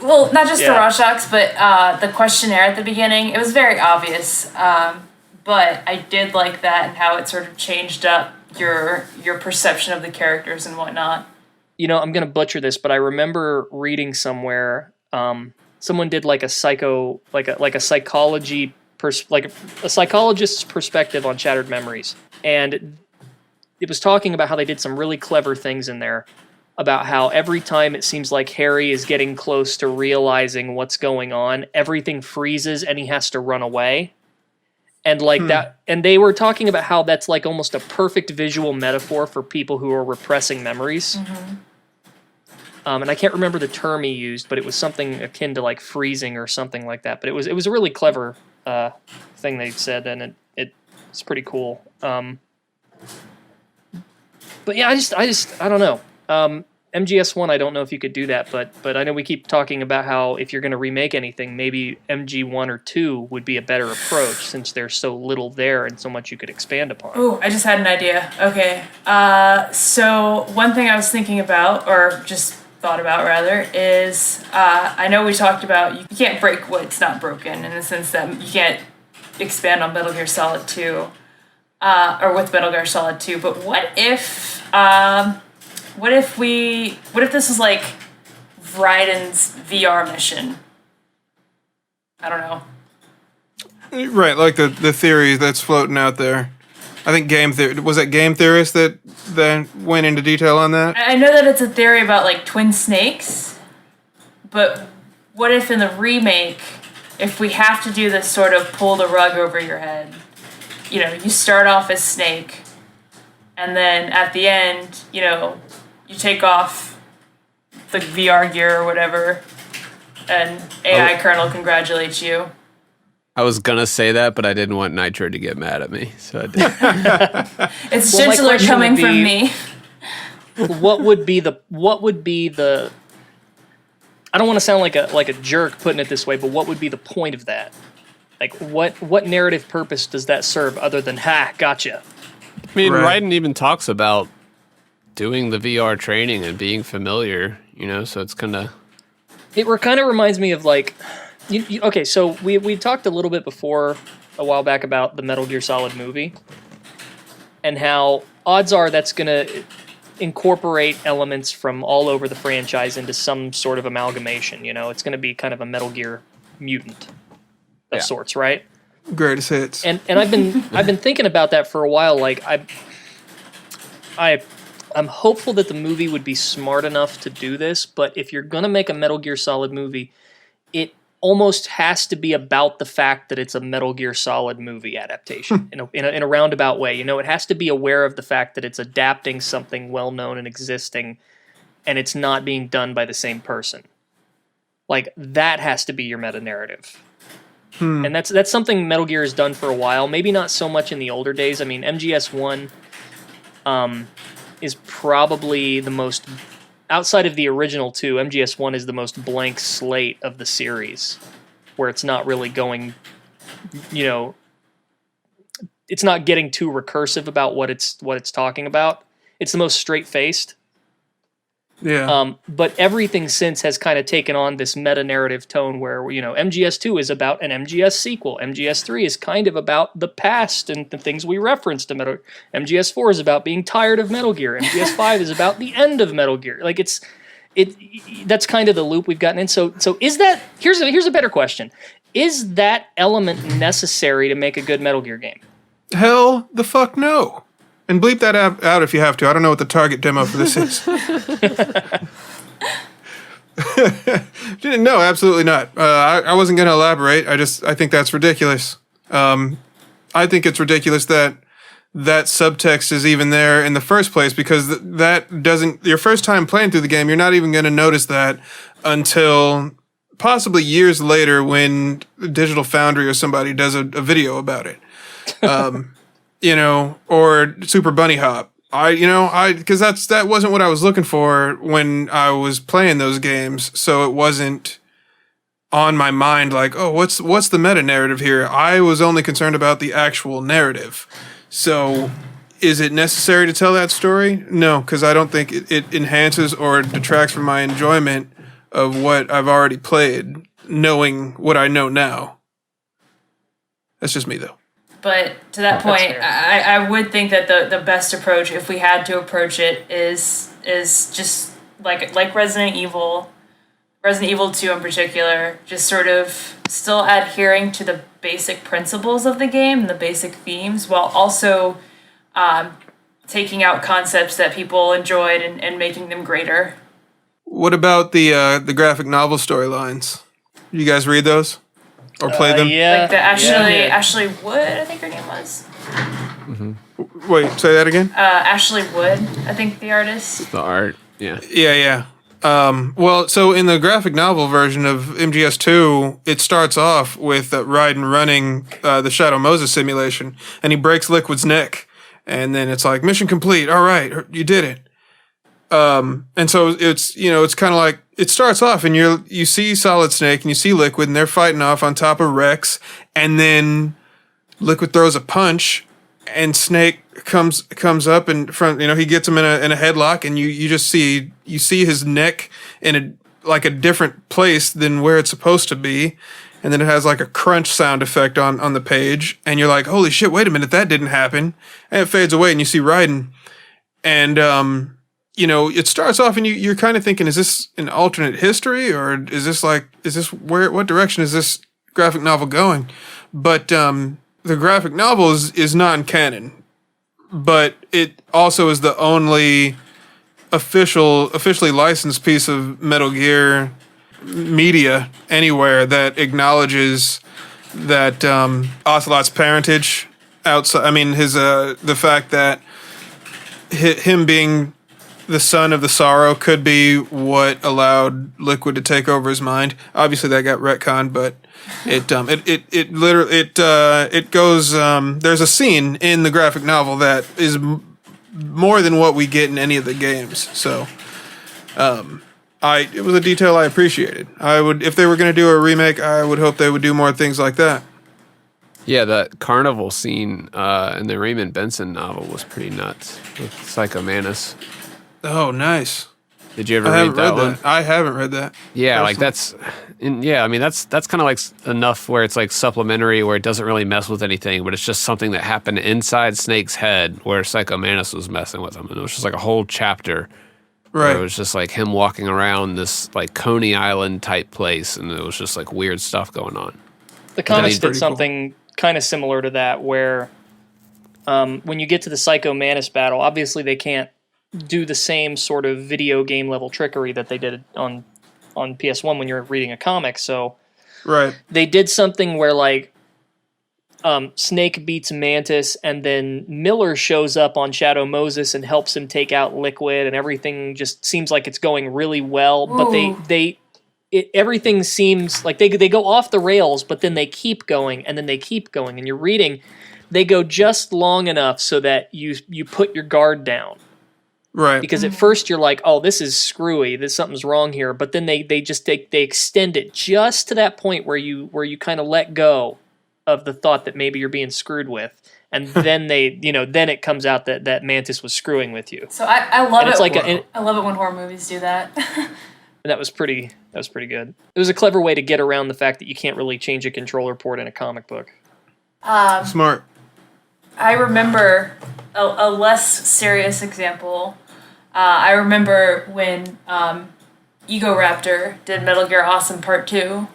Well, not just the raw shocks, but the questionnaire at the beginning. It was very obvious, but I did like that and how it sort of changed up your perception of the characters and whatnot. I'm going to butcher this, but I remember reading somewhere... someone did like a psychology a psychologist's perspective on Shattered Memories, and it was talking about how they did some really clever things in there, about how every time it seems like Harry is getting close to realizing what's going on, everything freezes and he has to run away. And like that, and they were talking about how that's like almost a perfect visual metaphor for people who are repressing memories. And I can't remember the term he used, but it was something akin to like freezing or something like that. But it was a really clever thing they said, and it's pretty cool. But yeah, I don't know. MGS1, I don't know if you could do that, but I know we keep talking about how if you're going to remake anything, maybe MG1 or 2 would be a better approach since there's so little there and so much you could expand upon. Ooh, I just had an idea. Okay. So one thing I was thinking about, or just thought about rather, is I know we talked about you can't break what's not broken in the sense that you can't expand on Metal Gear Solid 2, or with Metal Gear Solid 2, but what if this is like Raiden's VR mission? I don't know. Right, like the theory that's floating out there. I think was that Game Theorist that went into detail on that? I know that it's a theory about like twin snakes, but what if in the remake, if we have to do this sort of pull the rug over your head, you start off as Snake, and then at the end, you take off the VR gear or whatever, and AI kernel congratulates you. I was gonna say that, but I didn't want Nitro to get mad at me, so I did. It's gentler coming from me. What would be the? I don't want to sound like a jerk putting it this way, but what would be the point of that? Like, what narrative purpose does that serve other than gotcha? I mean, Right. Raiden even talks about doing the VR training and being familiar, so it's kind of... It kind of reminds me of like, okay, so we talked a little bit before a while back about the Metal Gear Solid movie and how odds are that's going to incorporate elements from all over the franchise into some sort of amalgamation. It's going to be kind of a Metal Gear mutant of sorts, right? Greatest hits. And I've been thinking about that for a while. Like I'm hopeful that the movie would be smart enough to do this, but if you're going to make a Metal Gear Solid movie, it almost has to be about the fact that it's a Metal Gear Solid movie adaptation in a roundabout way. It has to be aware of the fact that it's adapting something well-known and existing, and it's not being done by the same person. Like, that has to be your meta-narrative. And that's something Metal Gear has done for a while. Maybe not so much in the older days. I mean, MGS1 is probably the most, outside of the original two, MGS1 is the most blank slate of the series, where it's not really going, it's not getting too recursive about what it's talking about. It's the most straight-faced. Yeah. But everything since has kind of taken on this meta-narrative tone where, MGS2 is about an MGS sequel. MGS3 is kind of about the past and the things we referenced to Metal Gear. MGS4 is about being tired of Metal Gear. MGS5 is about the end of Metal Gear. Like, that's kind of the loop we've gotten in. So is that, here's a better question. Is that element necessary to make a good Metal Gear game? Hell the fuck no. And bleep that out if you have to. I don't know what the target demo for this is. No, absolutely not. I wasn't going to elaborate. I think that's ridiculous. I think it's ridiculous that subtext is even there in the first place, because that doesn't... Your first time playing through the game, you're not even going to notice that until possibly years later when Digital Foundry or somebody does a video about it. Or Super Bunny Hop. Because that wasn't what I was looking for when I was playing those games. So it wasn't on my mind like, oh, what's the meta narrative here? I was only concerned about the actual narrative. So is it necessary to tell that story? No, because I don't think it enhances or detracts from my enjoyment of what I've already played, knowing what I know now. That's just me, though. But to that point, I would think that the best approach, if we had to approach it, is just like Resident Evil 2 in particular, just sort of still adhering to the basic principles of the game and the basic themes, while also taking out concepts that people enjoyed and making them greater. What about the graphic novel storylines? You guys read those or play them? Yeah. Like the yeah. Ashley Wood, I think her name was. Wait, say that again. Ashley Wood, I think the artist. The art, yeah. Yeah. Well, so in the graphic novel version of MGS2, it starts off with Raiden running the Shadow Moses simulation, and he breaks Liquid's neck, and then it's like, mission complete. All right, you did it. And so it's kind of like, it starts off and you see Solid Snake and you see Liquid and they're fighting off on top of Rex, and then Liquid throws a punch and Snake comes up in front, he gets him in a headlock, and you just see his neck in a different place than where it's supposed to be. And then it has like a crunch sound effect on the page, and you're like, holy shit, wait a minute, that didn't happen. And it fades away and you see Raiden. And it starts off and you're kind of thinking, is this an alternate history, or what direction is this graphic novel going? But the graphic novel is non-canon, but it also is the only officially licensed piece of Metal Gear media anywhere that acknowledges that Ocelot's parentage outside. I mean, the fact that him being the son of the Sorrow could be what allowed Liquid to take over his mind. Obviously, that got retconned, but it goes. There's a scene in the graphic novel that is more than what we get in any of the games. So, it was a detail I appreciated. If they were going to do a remake, I would hope they would do more things like that. Yeah, that carnival scene in the Raymond Benson novel was pretty nuts with Psycho Mantis. Oh, nice. Did you ever read that one? I haven't read that. Yeah, like that's kind of like enough where it's like supplementary, where it doesn't really mess with anything, but it's just something that happened inside Snake's head where Psycho Mantis was messing with him, and it was just like a whole chapter. Right. It was just like him walking around this like Coney Island type place, and it was just like weird stuff going on. The comics did something kind of similar to that, where when you get to the Psycho Mantis battle, obviously they can't do the same sort of video game level trickery that they did on PS1 when you're reading a comic. So right, they did something where like Snake beats Mantis, and then Miller shows up on Shadow Moses and helps him take out Liquid, and everything just seems like it's going really well. Ooh. But everything seems like they go off the rails, but then they keep going, and then they keep going, and you're reading, they go just long enough so that you put your guard down. Right. Because at first you're like, oh, this is screwy, something's wrong here, but then they extend it just to that point where you kind of let go of the thought that maybe you're being screwed with, and then then it comes out that Mantis was screwing with you. So I love it. I love it when horror movies do that. That was pretty good. It was a clever way to get around the fact that you can't really change a controller port in a comic book. Smart. I remember a less serious example. I remember when Ego Raptor did Metal Gear Awesome Part 2,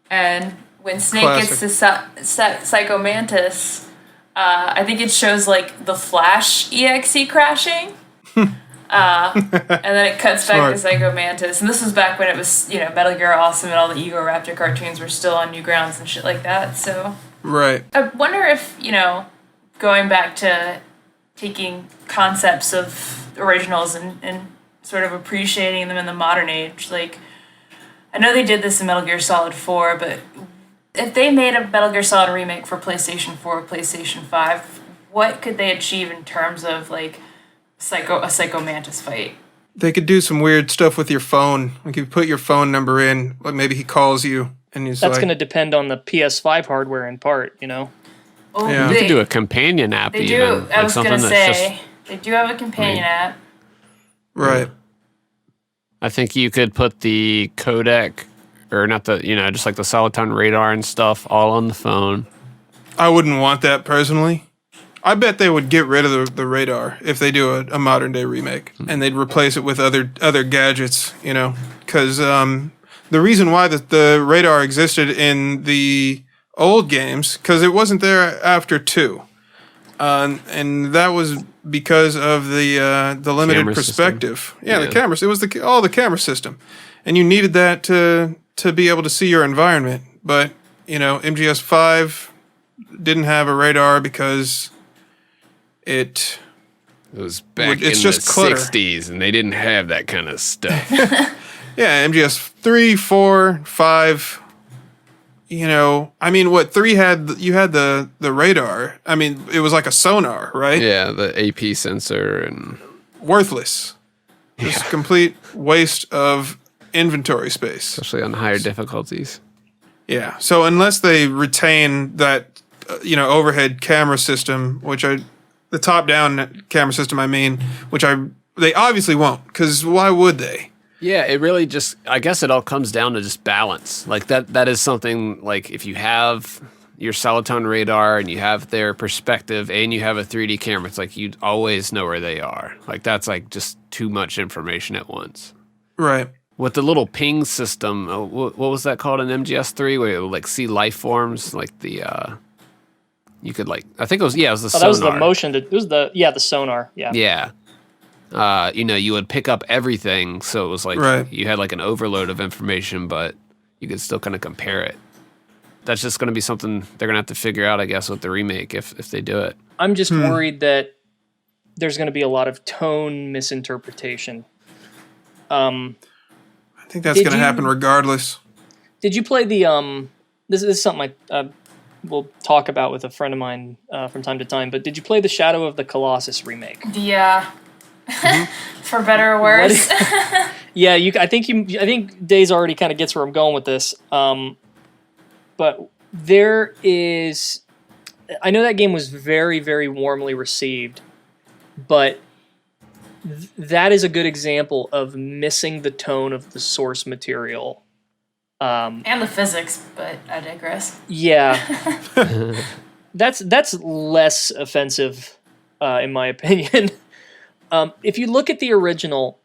and when Snake gets to Psycho Mantis, I think it shows like the Flash EXE crashing. And then it cuts back to Psycho Mantis. And this was back when it was, Metal Gear Awesome and all the Ego Raptor cartoons were still on Newgrounds and shit like that. So right. I wonder if, going back to taking concepts of originals and sort of appreciating them in the modern age, like, I know they did this in Metal Gear Solid 4, but if they made a Metal Gear Solid remake for PlayStation 4 or PlayStation 5, what could they achieve in terms of, like, a Psycho Mantis fight? They could do some weird stuff with your phone. Like, you put your phone number in, like maybe he calls you, and he's That's going to depend on the PS5 hardware in part, Oh, yeah. You could do a companion app. They do. I was going to say, they do have a companion app. Right. I think you could put the codec, or not the, just like the Soliton radar and stuff, all on the phone. I wouldn't want that personally. I bet they would get rid of the radar if they do a modern day remake, and they'd replace it with other gadgets, because the reason why the radar existed in the old games, because it wasn't there after 2, and that was because of the limited Camera perspective. system. Yeah, Yeah. the cameras. It was the camera system, and you needed that to be able to see your environment. But MGS5 didn't have a radar because it was back it's in just the clutter. 60s, and they didn't have that kind of stuff. Yeah, MGS 3, 4, 5. What 3 had? You had the radar. I mean, it was like a sonar, right? Yeah, the AP sensor and Worthless. Just complete waste of inventory space. especially on higher difficulties. Yeah. So unless they retain that, overhead camera system, the top-down camera system, they obviously won't, because why would they? Yeah, it really just, I guess it all comes down to just balance. Like that is something, like if you have your solitone radar and you have their perspective and you have a 3D camera, it's like you always know where they are. Like that's like just too much information at once. Right. With the little ping system, what was that called in MGS3, where it would like see life forms, like the, you could like, I think it was the sonar. That was the motion. It was the sonar. Yeah. Yeah. You would pick up everything, so it was like you had like an overload of information, but you could still kind of compare it. That's just going to be something they're going to have to figure out, I guess, with the remake if they do it. I'm just worried that there's going to be a lot of tone misinterpretation. I think that's going to happen regardless. Did you play the This is something I will talk about with a friend of mine from time to time. But did you play the Shadow of the Colossus remake? Yeah. For better or worse. Yeah, I think Days already kind of gets where I'm going with this. But there is, I know that game was very, very warmly received, but that is a good example of missing the tone of the source material. And the physics, but I digress. Yeah. That's less offensive, in my opinion. If you look at the original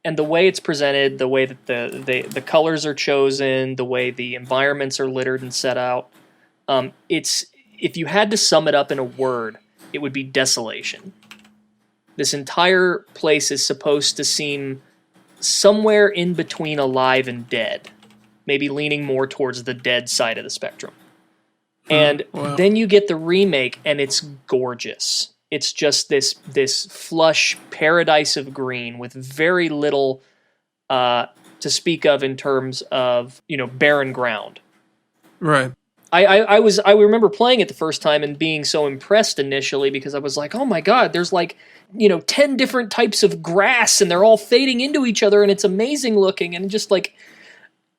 and the way it's presented, the way that the colors are chosen, the way the environments are littered and set out, if you had to sum it up in a word, it would be desolation. This entire place is supposed to seem somewhere in between alive and dead, maybe leaning more towards the dead side of the spectrum. And then you get the remake, and it's gorgeous. It's just this flush paradise of green with very little to speak of in terms of barren ground. Right. I remember playing it the first time and being so impressed initially because I was like, oh my god, there's 10 different types of grass and they're all fading into each other and it's amazing looking and just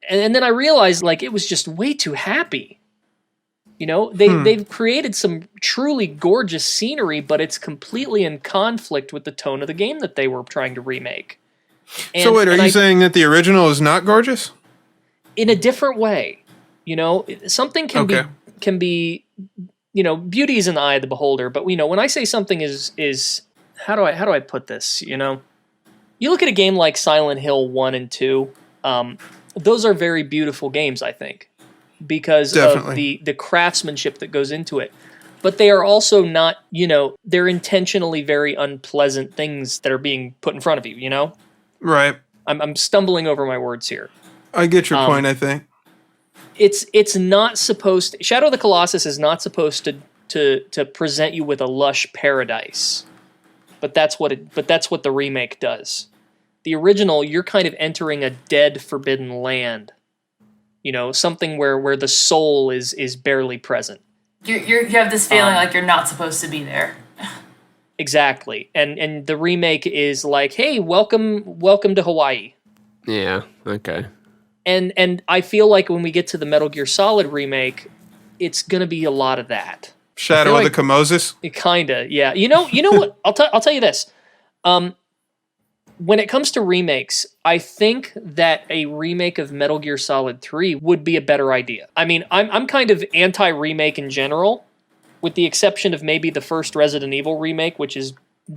and then I realized it was just way too happy. They've created some truly gorgeous scenery, but it's completely in conflict with the tone of the game that they were trying to remake. So wait, are you saying that the original is not gorgeous? In a different way. Something can be beauty is in the eye of the beholder, but when I say something is how do I put this, You look at a game like Silent Hill 1 and 2, those are very beautiful games, I think, because of the craftsmanship that goes into it. But they are also not, they're intentionally very unpleasant things that are being put in front of you, Right. I'm stumbling over my words here. I get your point, I think. It's not supposed to, Shadow of the Colossus is not supposed to present you with a lush paradise. But that's what the remake does. The original, you're kind of entering a dead, forbidden land. Something where the soul is barely present. You have this feeling like you're not supposed to be there. Exactly. And the remake is like, hey, welcome to Hawaii. Yeah, okay. And I feel like when we get to the Metal Gear Solid remake, it's going to be a lot of that. Shadow of the Colossus? Kinda, yeah. You know what? I'll tell you this. When it comes to remakes, I think that a remake of Metal Gear Solid 3 would be a better idea. I mean, I'm kind of anti-remake in general, with the exception of maybe the first Resident Evil remake, which is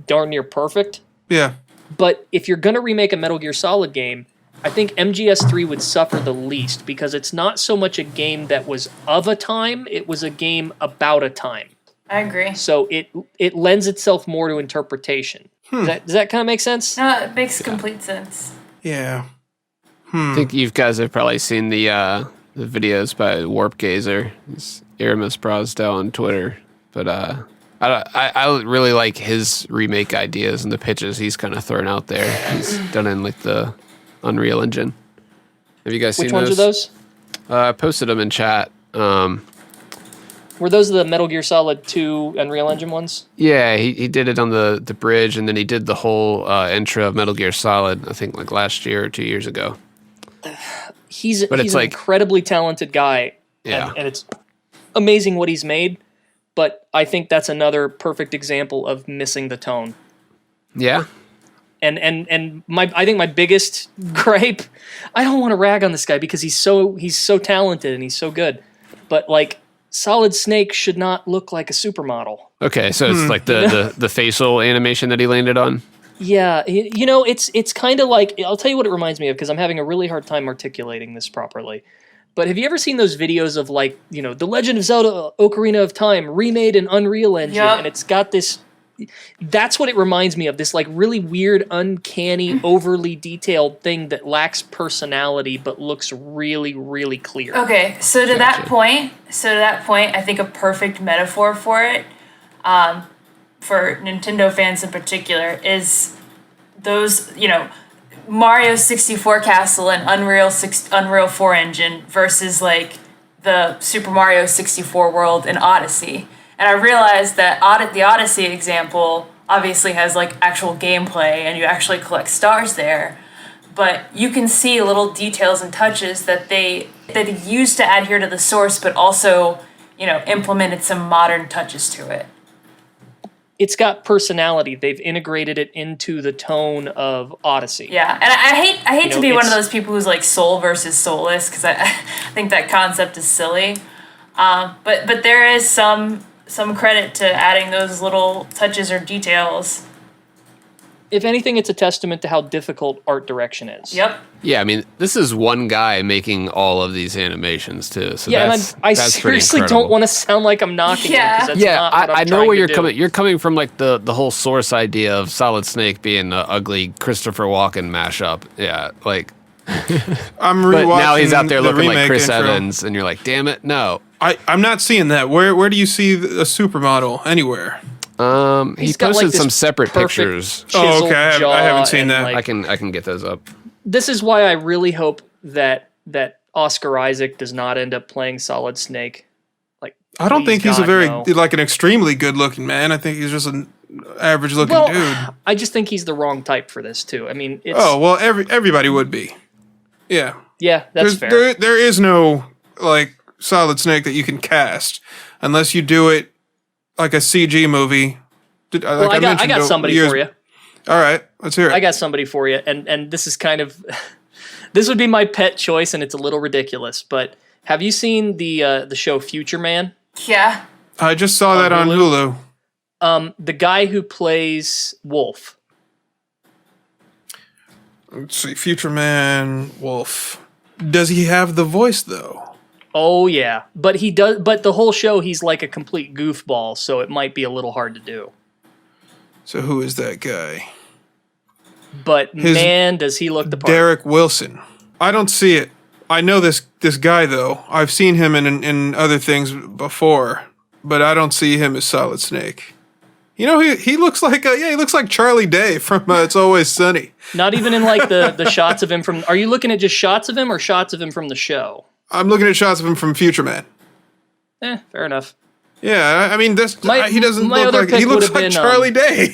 darn near perfect. Yeah. But if you're going to remake a Metal Gear Solid game, I think MGS3 would suffer the least, because it's not so much a game that was of a time, it was a game about a time. I agree. So it lends itself more to interpretation. Does that kind of make sense? No, it makes complete sense. Yeah. I think you guys have probably seen the videos by Warp Gazer. It's Aramis Brosdell on Twitter. But I really like his remake ideas and the pitches he's kind of thrown out there. He's done in like the Unreal Engine. Have you guys seen those? Which ones are those? I posted them in chat. Were those the Metal Gear Solid 2 Unreal Engine ones? Yeah, he did it on the bridge, and then he did the whole intro of Metal Gear Solid, I think like last year or 2 years ago. He's an incredibly talented guy, Yeah. and it's amazing what he's made, but I think that's another perfect example of missing the tone. Yeah? And I think my biggest gripe, I don't want to rag on this guy because he's so talented and he's so good, but like Solid Snake should not look like a supermodel. Okay, so it's like the facial animation that he landed on? Yeah, it's kind of like, I'll tell you what it reminds me of because I'm having a really hard time articulating this properly. But have you ever seen those videos of like, The Legend of Zelda Ocarina of Time remade in Unreal Engine, and it's got this, that's what it reminds me of, this like really weird, uncanny, overly detailed thing that lacks personality but looks really, really clear. Okay, so to that point, I think a perfect metaphor for it, for Nintendo fans in particular, is those, Mario 64 Castle and Unreal 4 engine versus like the Super Mario 64 world in Odyssey. And I realized that the Odyssey example obviously has like actual gameplay and you actually collect stars there. But you can see little details and touches that they used to adhere to the source, but also, implemented some modern touches to it. It's got personality. They've integrated it into the tone of Odyssey. Yeah, and I hate to be one of those people who's like soul versus soulless, because I think that concept is silly. But there is some credit to adding those little touches or details. If anything, it's a testament to how difficult art direction is. Yep. Yeah, I mean, this is one guy making all of these animations too. So yeah, that's, and I that's seriously pretty incredible. don't want to sound like I'm knocking him, because that's not what I'm I know trying where to you're do. coming. You're coming from like the whole source idea of Solid Snake being the ugly Christopher Walken mashup. Yeah, like. I'm rewatching. But now he's out there the looking like remake Chris intro. Evans, and you're like, damn it, no. I'm not seeing that. Where do you see a supermodel anywhere? He He's got, posted like, this some separate perfect pictures. Oh, okay. I haven't seen that. like, I can get those up. this is why I really hope that Oscar Isaac does not end up playing Solid Snake. Like, I don't think he's God, like an extremely good looking man. I think he's just an average looking dude. I just think he's the wrong type for this too. I mean, it's, Everybody would be. Yeah. yeah, that's fair. There is no like Solid Snake that you can cast unless you do it like a CG movie. Well, I got somebody for you. All right, let's hear it. I got somebody for you, and this is kind of this would be my pet choice, and it's a little ridiculous. But have you seen the show Future Man? Yeah. I just saw that on Hulu. The guy who plays Wolf. Let's see, Future Man, Wolf. Does he have the voice though? Oh yeah, but he does. But the whole show, he's like a complete goofball, so it might be a little hard to do. So who is that guy? But man, does he look the part. Derek Wilson. I don't see it. I know this guy though. I've seen him in other things before, but I don't see him as Solid Snake. He looks like he looks like Charlie Day from It's Always Sunny. Not even in like the shots of him from. Are you looking at just shots of him or shots of him from the show? I'm looking at shots of him from Future Man. Fair enough. Yeah, I mean, he doesn't my look other like pick he looks would've like been, Charlie Day.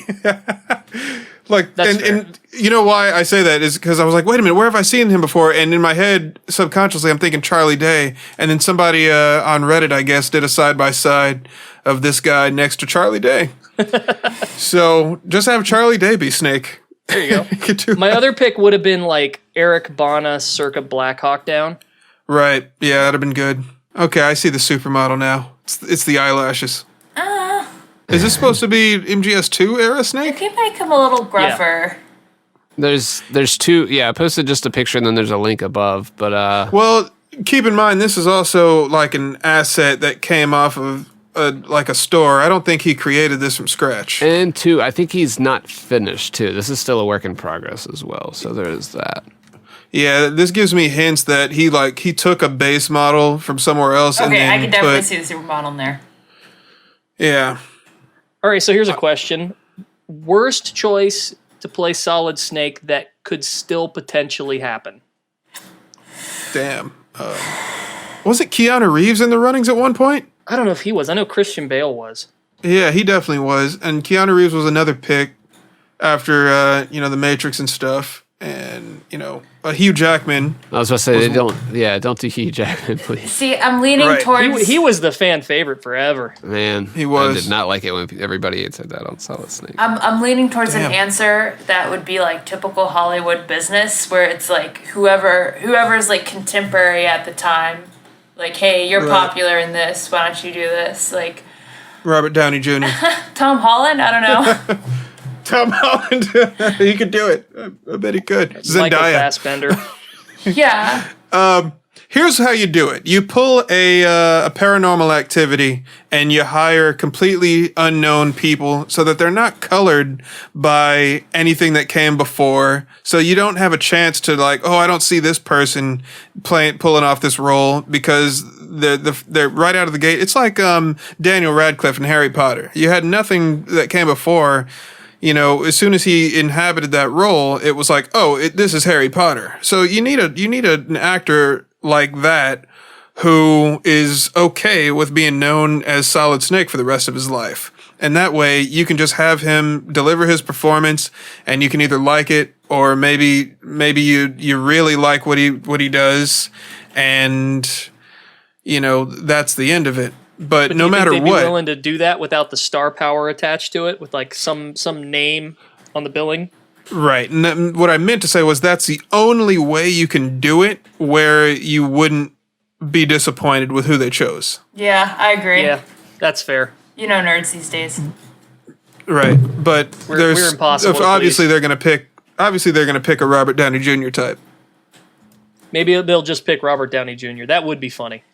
Like, That's and you know why I say that is because I was like, wait a minute, where have I seen him before? And in my head, subconsciously, I'm thinking Charlie Day. And then somebody on Reddit, I guess, did a side by side of this guy next to Charlie Day. So just have Charlie Day be Snake. There you go. My other pick would have been like Eric Bana circa Black Hawk Down. Right. Yeah, that'd have been good. Okay, I see the supermodel now. It's the eyelashes. Is this supposed to be MGS2 era Snake? He might come a little gruffer. Yeah. There's two. Yeah, I posted just a picture and then there's a link above. But well, keep in mind this is also like an asset that came off of a store. I don't think he created this from scratch. And two, I think he's not finished too. This is still a work in progress as well. So there is that. Yeah, this gives me hints that he took a base model from somewhere else. And Okay, then I can definitely see the supermodel in there. Yeah. All right, so here's a question. Worst choice to play Solid Snake that could still potentially happen? Damn. Was it Keanu Reeves in the runnings at one point? I don't know if he was. I know Christian Bale was. Yeah, he definitely was. And Keanu Reeves was another pick after, The Matrix and stuff. And, Hugh Jackman. I was about to say, don't do Hugh Jackman, please. See, I'm leaning towards... He was the fan favorite forever. Man, he was. I did not like it when everybody had said that on Solid Snake. I'm leaning towards an answer that would be like typical Hollywood business, where it's like whoever's like contemporary at the time, like, hey, you're popular in this, why don't you do this? Like Robert Downey Jr. Tom Holland? I don't know. Tom Holland, he could do it. I bet he could. Michael Zendaya. Fassbender. Yeah. Here's how you do it. You pull a paranormal activity and you hire completely unknown people so that they're not colored by anything that came before. So you don't have a chance to I don't see this person pulling off this role because they're right out of the gate. It's like Daniel Radcliffe in Harry Potter. You had nothing that came before. As soon as he inhabited that role, it was like, this is Harry Potter. So you need an actor like that who is okay with being known as Solid Snake for the rest of his life. And that way you can just have him deliver his performance and you can either like it or maybe you really like what he does and that's the end of it. But no matter they'd what, be willing to do that without the star power attached to it, with like some name on the billing. Right. And what I meant to say was that's the only way you can do it where you wouldn't be disappointed with who they chose. Yeah, I agree. Yeah, that's fair. Nerds these days. Right. But we're impossible. Obviously they're gonna pick a Robert Downey Jr. type. Maybe they'll just pick Robert Downey Jr. That would be funny.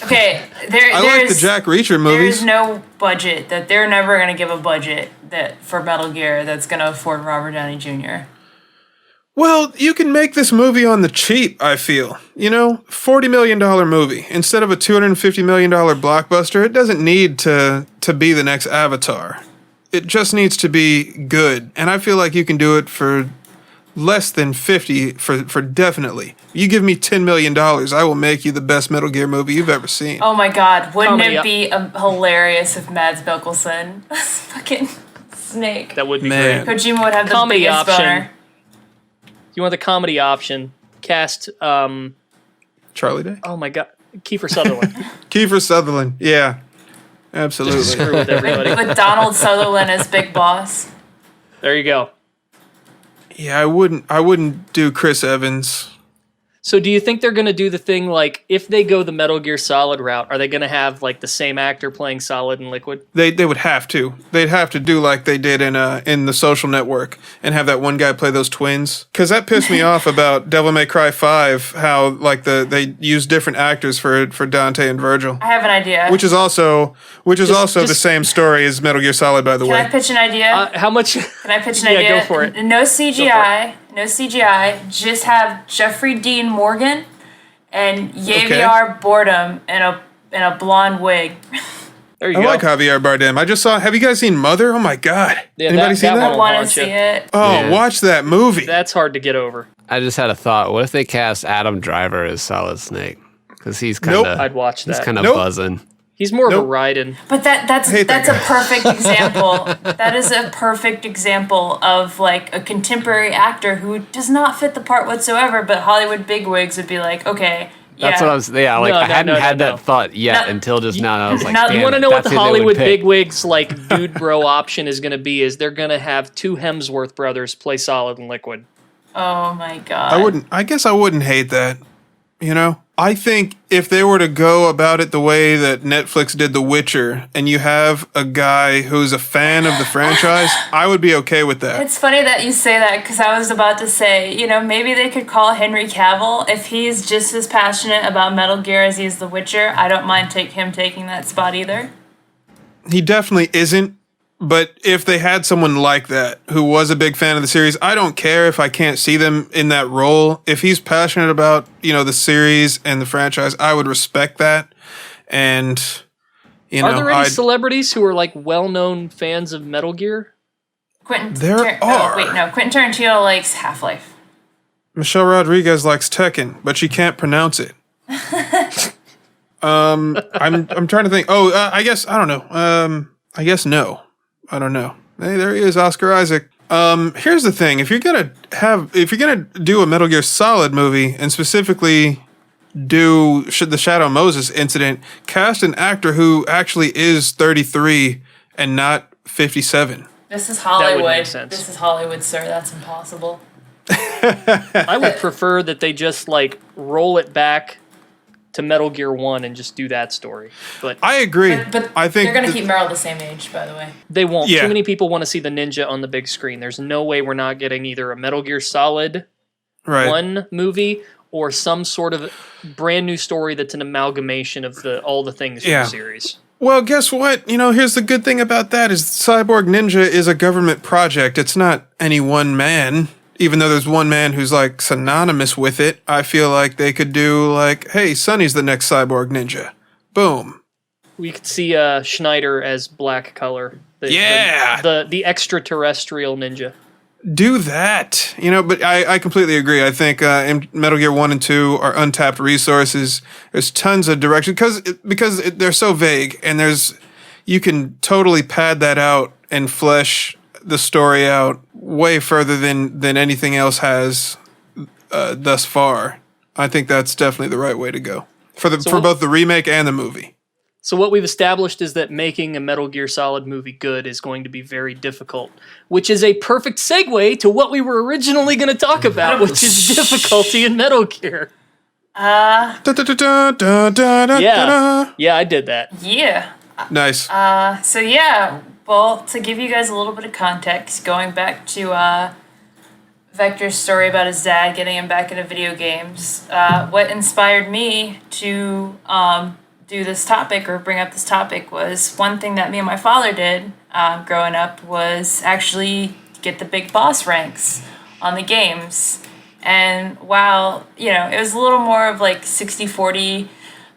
Okay, I like the Jack Reacher movies. There's no budget that they're never going to give a budget for Metal Gear that's going to afford Robert Downey Jr. Well, you can make this movie on the cheap, I feel. $40 million movie. Instead of a $250 million blockbuster, it doesn't need to be the next Avatar. It just needs to be good. And I feel like you can do it for less than 50 for definitely. You give me $10 million, I will make you the best Metal Gear movie you've ever seen. Oh my god, wouldn't it be hilarious if Mads Mikkelsen was fucking Snake? That would be Man. great. Kojima would have the Comedy biggest option. boner. You want the comedy option? Cast Charlie Day? oh my god, Kiefer Sutherland. Kiefer Sutherland, yeah. Absolutely. Screw with everybody. With Donald Sutherland as Big Boss. There you go. Yeah, I wouldn't do Chris Evans. So do you think they're going to do the thing like, if they go the Metal Gear Solid route, are they going to have like the same actor playing Solid and Liquid? They would have to. They'd have to do like they did in The Social Network and have that one guy play those twins. Because that pissed me off about Devil May Cry 5, how like they use different actors for Dante and Virgil. I have an idea. Which is also the same story as Metal Gear Solid, by the way. Can I pitch an idea? How much? Can I pitch an idea? Yeah, go for it. No CGI. No CGI. Just have Jeffrey Dean Morgan and Javier Bardem in a blonde wig. There you I go. like Javier Bardem. I just saw. Have you guys seen Mother? Oh my god! Yeah, Anybody seen that? I one- want to launch see it. it. Oh, Yeah. watch that movie. That's hard to get over. I just had a thought. What if they cast Adam Driver as Solid Snake? Because he's kind of I'd watch that. he's kind of Nope. buzzing. He's more of Nope. a Raiden. But that's hate that a guy. perfect example. That is a perfect example of like a contemporary actor who does not fit the part whatsoever. But Hollywood bigwigs would be like, okay, yeah. That's what I was. Yeah, like No, I no, hadn't no, had no, that no. thought yet No, until just now. And I was like, now- damn You want to it, know what that's the who they would Hollywood pick. bigwigs like dude bro option is going to be? Is they're going to have two Hemsworth brothers play Solid and Liquid. Oh my god. I guess I wouldn't hate that. I think if they were to go about it the way that Netflix did The Witcher, and you have a guy who's a fan of the franchise, I would be okay with that. It's funny that you say that because I was about to say, maybe they could call Henry Cavill if he's just as passionate about Metal Gear as he is The Witcher. I don't mind him taking that spot either. he definitely isn't. But if they had someone like that who was a big fan of the series, I don't care if I can't see them in that role. If he's passionate about, the series and the franchise, I would respect that. And, Are there any celebrities who are like well-known fans of Metal Gear? Quentin Are. Quentin Tarantino likes Half-Life. Michelle Rodriguez likes Tekken, but she can't pronounce it. I'm trying to think. I guess I don't know. I guess no. I don't know. Hey, there he is, Oscar Isaac. Here's the thing: if you're gonna do a Metal Gear Solid movie, and specifically do the Shadow Moses incident, cast an actor who actually is 33 and not 57. This is Hollywood. That would make sense. This is Hollywood, sir. That's impossible. I would prefer that they just like roll it back to Metal Gear 1 and just do that story. But I agree. But I think they're going to keep Meryl the same age, by the way. they won't. Yeah. Too many people want to see the ninja on the big screen. There's no way we're not getting either a Metal Gear Solid 1 movie or some sort of brand new story that's an amalgamation of all the things from the series. Well, guess what? Here's the good thing about that is Cyborg Ninja is a government project. It's not any one man. Even though there's one man who's like synonymous with it, I feel like they could do like, hey, Sonny's the next Cyborg Ninja. Boom. We could see Schneider as black color. The extraterrestrial ninja. Do that. But I completely agree. I think Metal Gear 1 and 2 are untapped resources. There's tons of direction because they're so vague, and you can totally pad that out and flesh the story out way further than anything else has thus far. I think that's definitely the right way to go for both the remake and the movie. So what we've established is that making a Metal Gear Solid movie good is going to be very difficult, which is a perfect segue to what we were originally going to talk about, which is difficulty in Metal Gear. Yeah, I did that. Yeah. Nice. So yeah, well, to give you guys a little bit of context, going back to Vector's story about his dad getting him back into video games, what inspired me to do this topic or bring up this topic was one thing that me and my father did growing up was actually get the big boss ranks on the games. And while, it was a little more of like 60-40,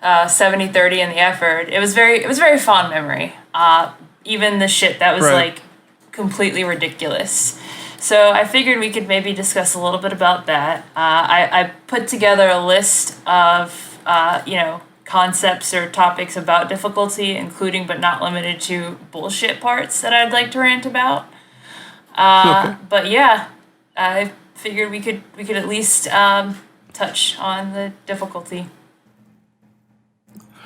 70-30 in the effort, it was very fond memory. Even the shit that was like completely ridiculous. So I figured we could maybe discuss a little bit about that. I put together a list of, concepts or topics about difficulty, including but not limited to bullshit parts that I'd like to rant about. But yeah, I figured we could at least touch on the difficulty.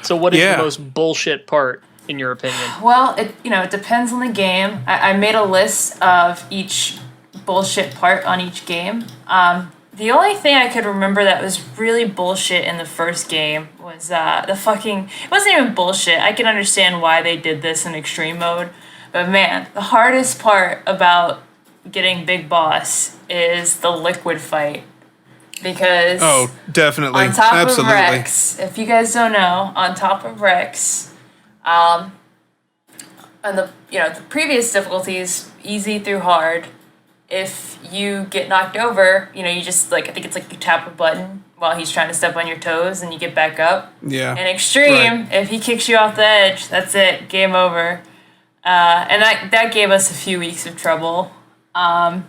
So what is the most bullshit part, in your opinion? Well, it depends on the game. I made a list of each bullshit part on each game. The only thing I could remember that was really bullshit in the first game was it wasn't even bullshit. I can understand why they did this in extreme mode. But man, the hardest part about getting Big Boss is the liquid fight. Because definitely. On top of Rex, if you guys don't know, on top of Rex, on the previous difficulties, easy through hard, if you get knocked over, you just I think it's like you tap a button while he's trying to step on your toes and you get back up. Yeah. In extreme, if he kicks you off the edge, that's it, game over. And that gave us a few weeks of trouble. Yeah.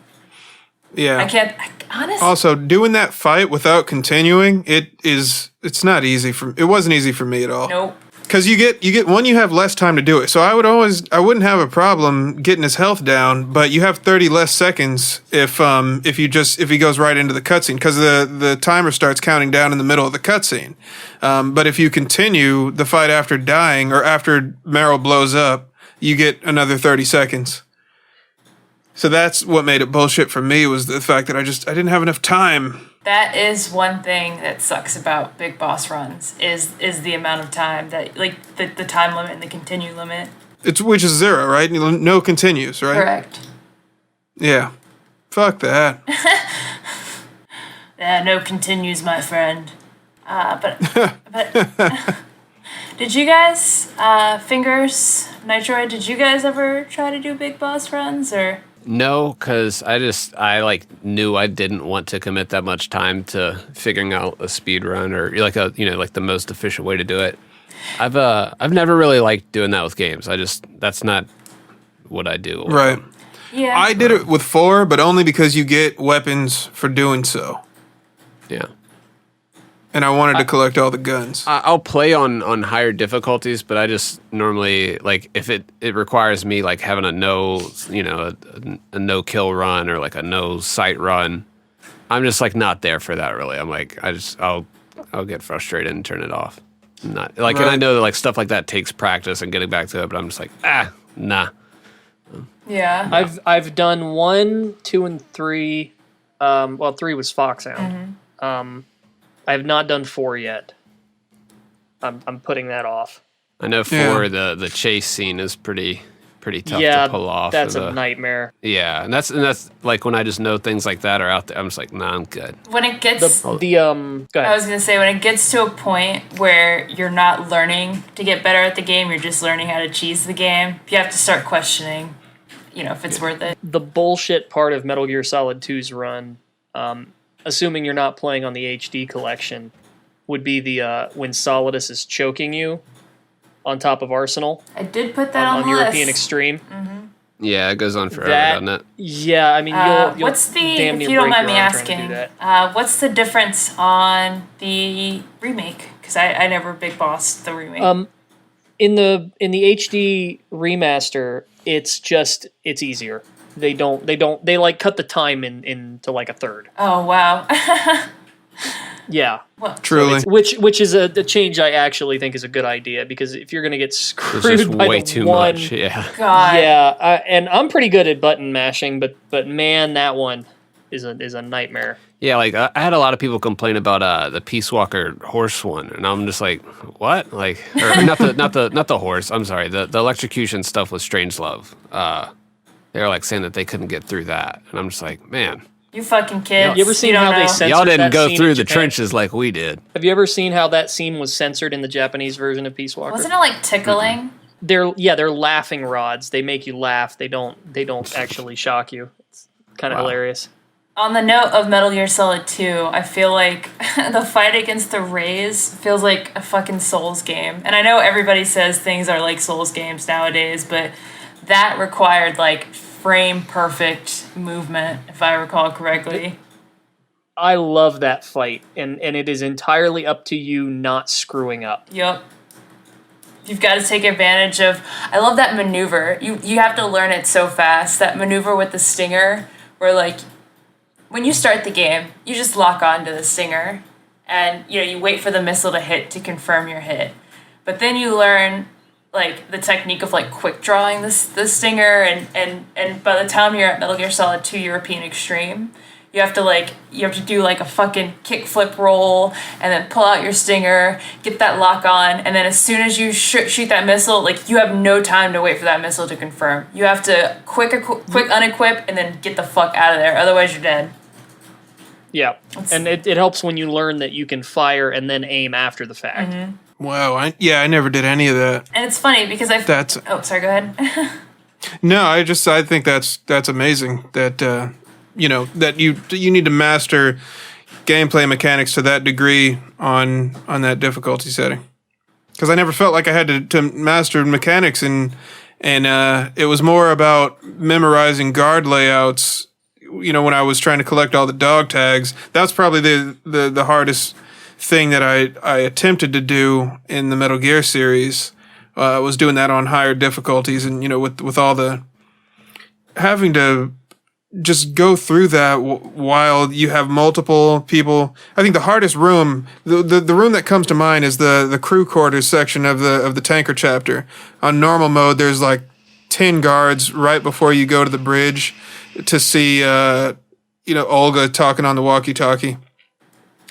Honestly. Also, doing that fight without continuing, it's not easy it wasn't easy for me at all. Nope. Because you have less time to do it. So I wouldn't have a problem getting his health down, but you have 30 less seconds if he goes right into the cutscene, because the timer starts counting down in the middle of the cutscene. But if you continue the fight after dying or after Meryl blows up, you get another 30 seconds. So that's what made it bullshit for me, was the fact that I didn't have enough time. That is one thing that sucks about big boss runs is the amount of time that the time limit and the continue limit. Which is 0, right? No continues, right? Correct. Yeah. Fuck that. Yeah, no continues, my friend. But Did you guys, Fingers, Nitroid, did you guys ever try to do big boss runs, or? No, because I like knew I didn't want to commit that much time to figuring out a speed run or like like the most efficient way to do it. I've never really liked doing that with games. That's not what I do. Right. Yeah. I did it with 4, but only because you get weapons for doing so. Yeah. And I wanted to collect all the guns. I'll play on higher difficulties, but I just normally like if it requires me like having a a no kill run or like a no sight run. I'm just like not there for that really. I'm like I'll get frustrated and turn it off. Not like Right. And I know that like stuff like that takes practice and getting back to it, but I'm just like nah. Yeah. I've done 1, 2, and 3. 3 was Foxhound. I have not done 4 yet. I'm putting that off. I know 4 the chase scene is pretty tough to pull off. That's a nightmare. Yeah, and that's like when I just know things like that are out there. I'm just like, nah, I'm good. When it gets, Go I ahead. was gonna say, when it gets to a point where you're not learning to get better at the game, you're just learning how to cheese the game. You have to start questioning, if it's worth it. The bullshit part of Metal Gear Solid 2's run, assuming you're not playing on the HD collection, would be the when Solidus is choking you on top of Arsenal I did put that on the European list. Extreme. Yeah, it goes on forever, doesn't it? Yeah, I mean, you'll What's the, damn if near you don't break mind me your arm trying to do asking, that. what's the difference on the remake? Because I never big bossed the remake. In the HD remaster, it's easier. They like cut the time into like a third. Oh, wow. Yeah. Well, Truly. Which is a change I actually think is a good idea, because if you're gonna get It's screwed just by way the too one, much. Yeah. God. yeah, and I'm pretty good at button mashing, but man, that one is a nightmare. Yeah, like I had a lot of people complain about the Peace Walker horse one, and I'm just like, what? Like, or not the horse. I'm sorry, the electrocution stuff with Strangelove. They were like saying that they couldn't get through that, and I'm just like, man, You fucking kids. You ever seen don't how they know. censored y'all didn't that go scene through in the Japan? trenches like we did. Have you ever seen how that scene was censored in the Japanese version of Peace Walker? Wasn't it like tickling? They're laughing rods. They make you laugh. They don't actually shock you. It's kind of Wow. hilarious. On the note of Metal Gear Solid 2, I feel like the fight against the Rays feels like a fucking Souls game. And I know everybody says things are like Souls games nowadays, but that required like frame perfect movement, if I recall correctly. I love that fight, and it is entirely up to you not screwing up. Yup. You've got to take advantage of. I love that maneuver. You have to learn it so fast. That maneuver with the stinger, where like when you start the game, you just lock onto the stinger, and you wait for the missile to hit to confirm your hit. But then you learn like the technique of like quick drawing the stinger, and by the time you're at Metal Gear Solid 2 European Extreme, you have to do like a fucking kickflip roll and then pull out your stinger, get that lock on, and then as soon as you shoot that missile, like you have no time to wait for that missile to confirm. You have to quick unequip and then get the fuck out of there, otherwise you're dead. Yeah, and it helps when you learn that you can fire and then aim after the fact. Mm-hmm. Wow. I never did any of that. And it's funny because oh, sorry, go ahead. No, I think that's amazing that that you need to master gameplay mechanics to that degree on that difficulty setting. Because I never felt like I had to master mechanics, and it was more about memorizing guard layouts. When I was trying to collect all the dog tags, that's probably the hardest thing that I attempted to do in the Metal Gear series. Was doing that on higher difficulties, and with all the having to just go through that while you have multiple people. I think the hardest room, the room that comes to mind, is the crew quarters section of the tanker chapter. On normal mode, there's like 10 guards right before you go to the bridge to see Olga talking on the walkie-talkie.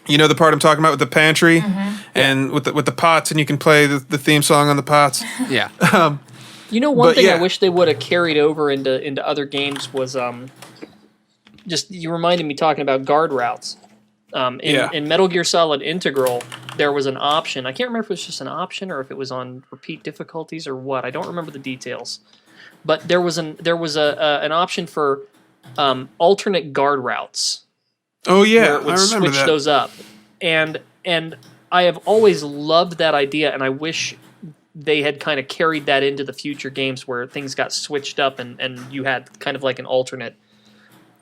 You know the part I'm talking about with the pantry, and with the pots, and you can play the theme song on the pots. Yeah. One thing I wish they would have carried over into other games was just you reminded me talking about guard routes. In Metal Gear Solid Integral, there was an option. I can't remember if it was just an option or if it was on repeat difficulties or what. I don't remember the details. But there was an option for alternate guard routes. Oh yeah, where it would I remember switch that. those up, and I have always loved that idea, and I wish they had kind of carried that into the future games where things got switched up and you had kind of like an alternate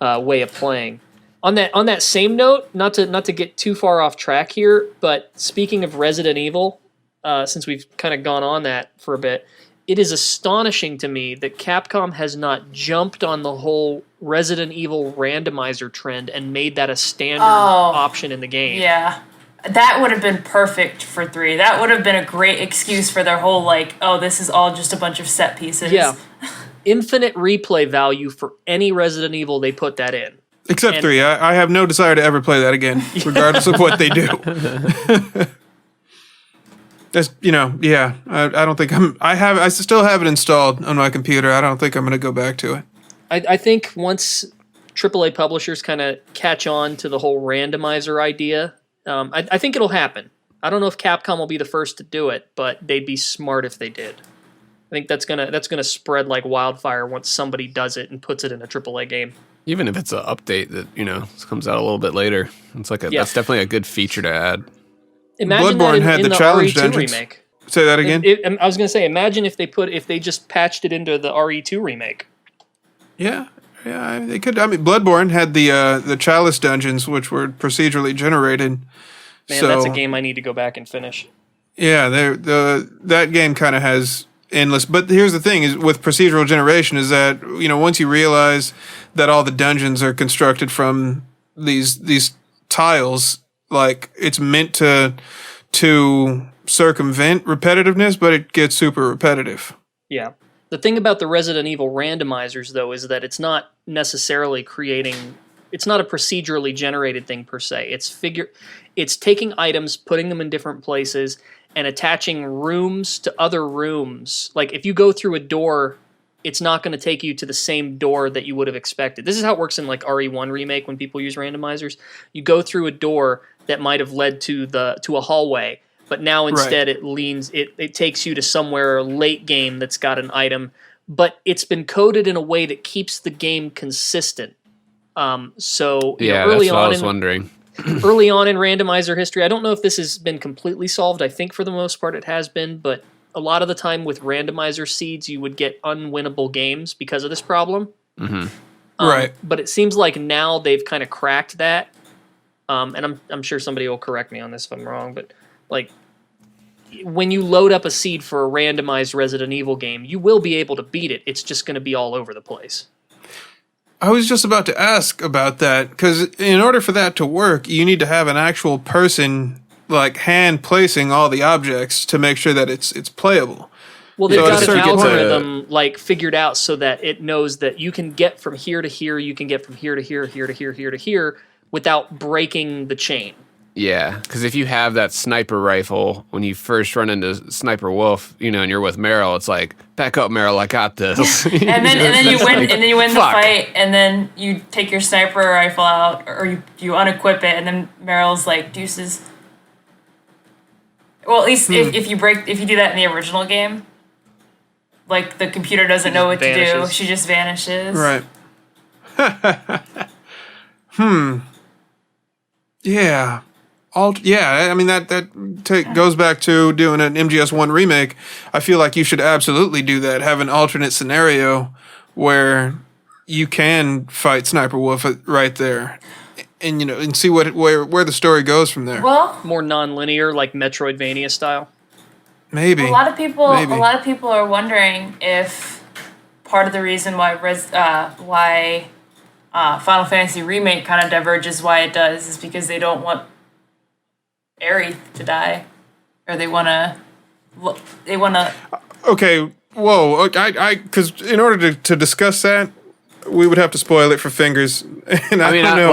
way of playing. On that same note, not to get too far off track here, but speaking of Resident Evil, since we've kind of gone on that for a bit, it is astonishing to me that Capcom has not jumped on the whole Resident Evil randomizer trend and made that a standard option in the game. Yeah. That would have been perfect for 3. That would have been a great excuse for their whole, like, oh, this is all just a bunch of set pieces. Yeah. Infinite replay value for any Resident Evil, they put that in. Except 3. I have no desire to ever play that again, regardless of what they do. That's, yeah. I don't think I still have it installed on my computer. I don't think I'm going to go back to it. I think once AAA publishers kind of catch on to the whole randomizer idea, I think it'll happen. I don't know if Capcom will be the first to do it, but they'd be smart if they did. I think that's gonna spread like wildfire once somebody does it and puts it in a AAA game. Even if it's an update that comes out a little bit later, it's like that's definitely a good feature to add. Imagine Bloodborne that had in the challenge RE2 dungeons. remake. Say that again. I was gonna say, imagine if they just patched it into the RE2 remake. Yeah, they could. I mean, Bloodborne had the chalice dungeons, which were procedurally generated. Man, that's a game I need to go back and finish. Yeah, that game kind of has endless. But here's the thing: is with procedural generation, is that once you realize that all the dungeons are constructed from these tiles, like it's meant to circumvent repetitiveness, but it gets super repetitive. Yeah. The thing about the Resident Evil randomizers, though, is that it's not necessarily it's not a procedurally generated thing per se. It's taking items, putting them in different places, and attaching rooms to other rooms. Like, if you go through a door, it's not going to take you to the same door that you would have expected. This is how it works in, like, RE1 Remake when people use randomizers. You go through a door that might have led to a hallway, but now instead it takes you to somewhere late game that's got an item, but it's been coded in a way that keeps the game consistent. So early that's what on I was wondering. Early on in randomizer history, I don't know if this has been completely solved. I think for the most part it has been, but a lot of the time with randomizer seeds, you would get unwinnable games because of this problem. Mm-hmm. Right. But it seems like now they've kind of cracked that. And I'm sure somebody will correct me on this if I'm wrong, but like when you load up a seed for a randomized Resident Evil game, you will be able to beat it. It's just going to be all over the place. I was just about to ask about that, because in order for that to work, you need to have an actual person like hand placing all the objects to make sure that it's playable. Well, they've So got at a an certain algorithm like figured out so that it knows that you can get from here to here, you can get from here to here, here to here, here to here, without breaking the chain. Yeah, because if you have that sniper rifle, when you first run into Sniper Wolf, and you're with Meryl, it's like, back up, Meryl, I got this. and then you win, like, and then you win the fuck. fight, and then you take your sniper rifle out, or you unequip it, and then Meryl's like, deuces. Well, at least if you do that in the original game, like the computer doesn't know what to do, vanishes. she just vanishes. Right. Yeah. I mean, that goes back to doing an MGS1 remake. I feel like you should absolutely do that. Have an alternate scenario where you can fight Sniper Wolf right there, and and see where the story goes from there. Well, More non-linear, like Metroidvania style. Maybe a lot of people Maybe. are wondering if part of the reason why Final Fantasy Remake kind of diverges why it does is because they don't want Aerith to die, or they want to. Okay. Whoa. Because in order to discuss that, we would have to spoil it for fingers. And I don't know.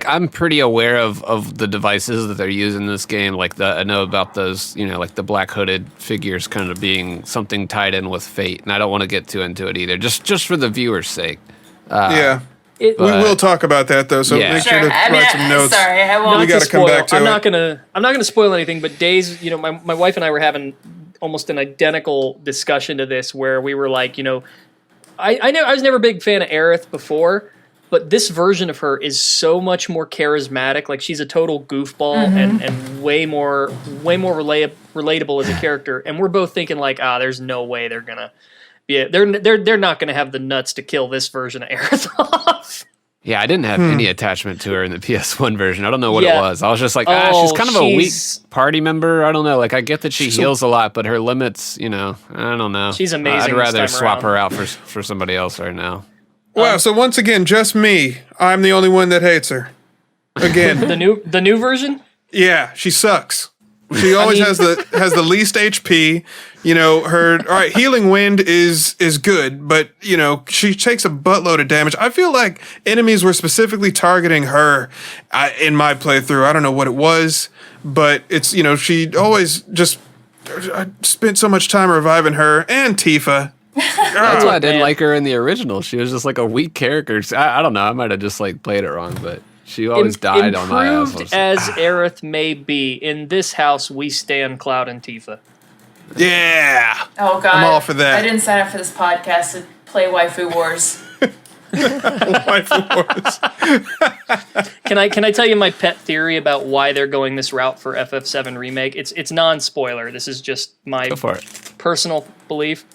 I'm pretty aware of the devices that they're using in this game. I know about those, like the black hooded figures kind of being something tied in with fate, and I don't want to get too into it either. Just for the viewer's sake. Yeah. We will talk about that though, so Yeah. make sure to write some notes. Sorry, I won't. We got to come back to I'm it. not gonna spoil anything, but Days, my wife and I were having almost an identical discussion to this, where we were like, I was never a big fan of Aerith before, but this version of her is so much more charismatic. Like, she's a total goofball and way more relatable as a character. And we're both thinking like, there's no way they're gonna they're not gonna have the nuts to kill this version of Aerith off. Yeah, I didn't have any attachment to her in the PS1 version. I don't know what it was. I was just like, she's kind of a weak party member. I don't know. Like, I get that she heals a lot, but her limits, I don't know. She's amazing. I'd rather this time swap around. her out for somebody else right now. Wow, so once again, just me. I'm the only one that hates her. Again. The new version? Yeah, she sucks. She always has the least HP. Her all right, healing wind is good, but she takes a buttload of damage. I feel like enemies were specifically targeting her in my playthrough. I don't know what it was, but it's she always just I spent so much time reviving her and Tifa. That's why I didn't like her in the original. She was just like a weak character. I don't know. I might have just like played it wrong, but she always died on my ass. Improved as Aerith may be, in this house we stand Cloud and Tifa. Yeah. Oh God, I'm all for that. I didn't sign up for this podcast to play Waifu Wars. Can I tell you my pet theory about why they're going this route for FF7 Remake? It's non-spoiler. This is just my Go for it. personal belief.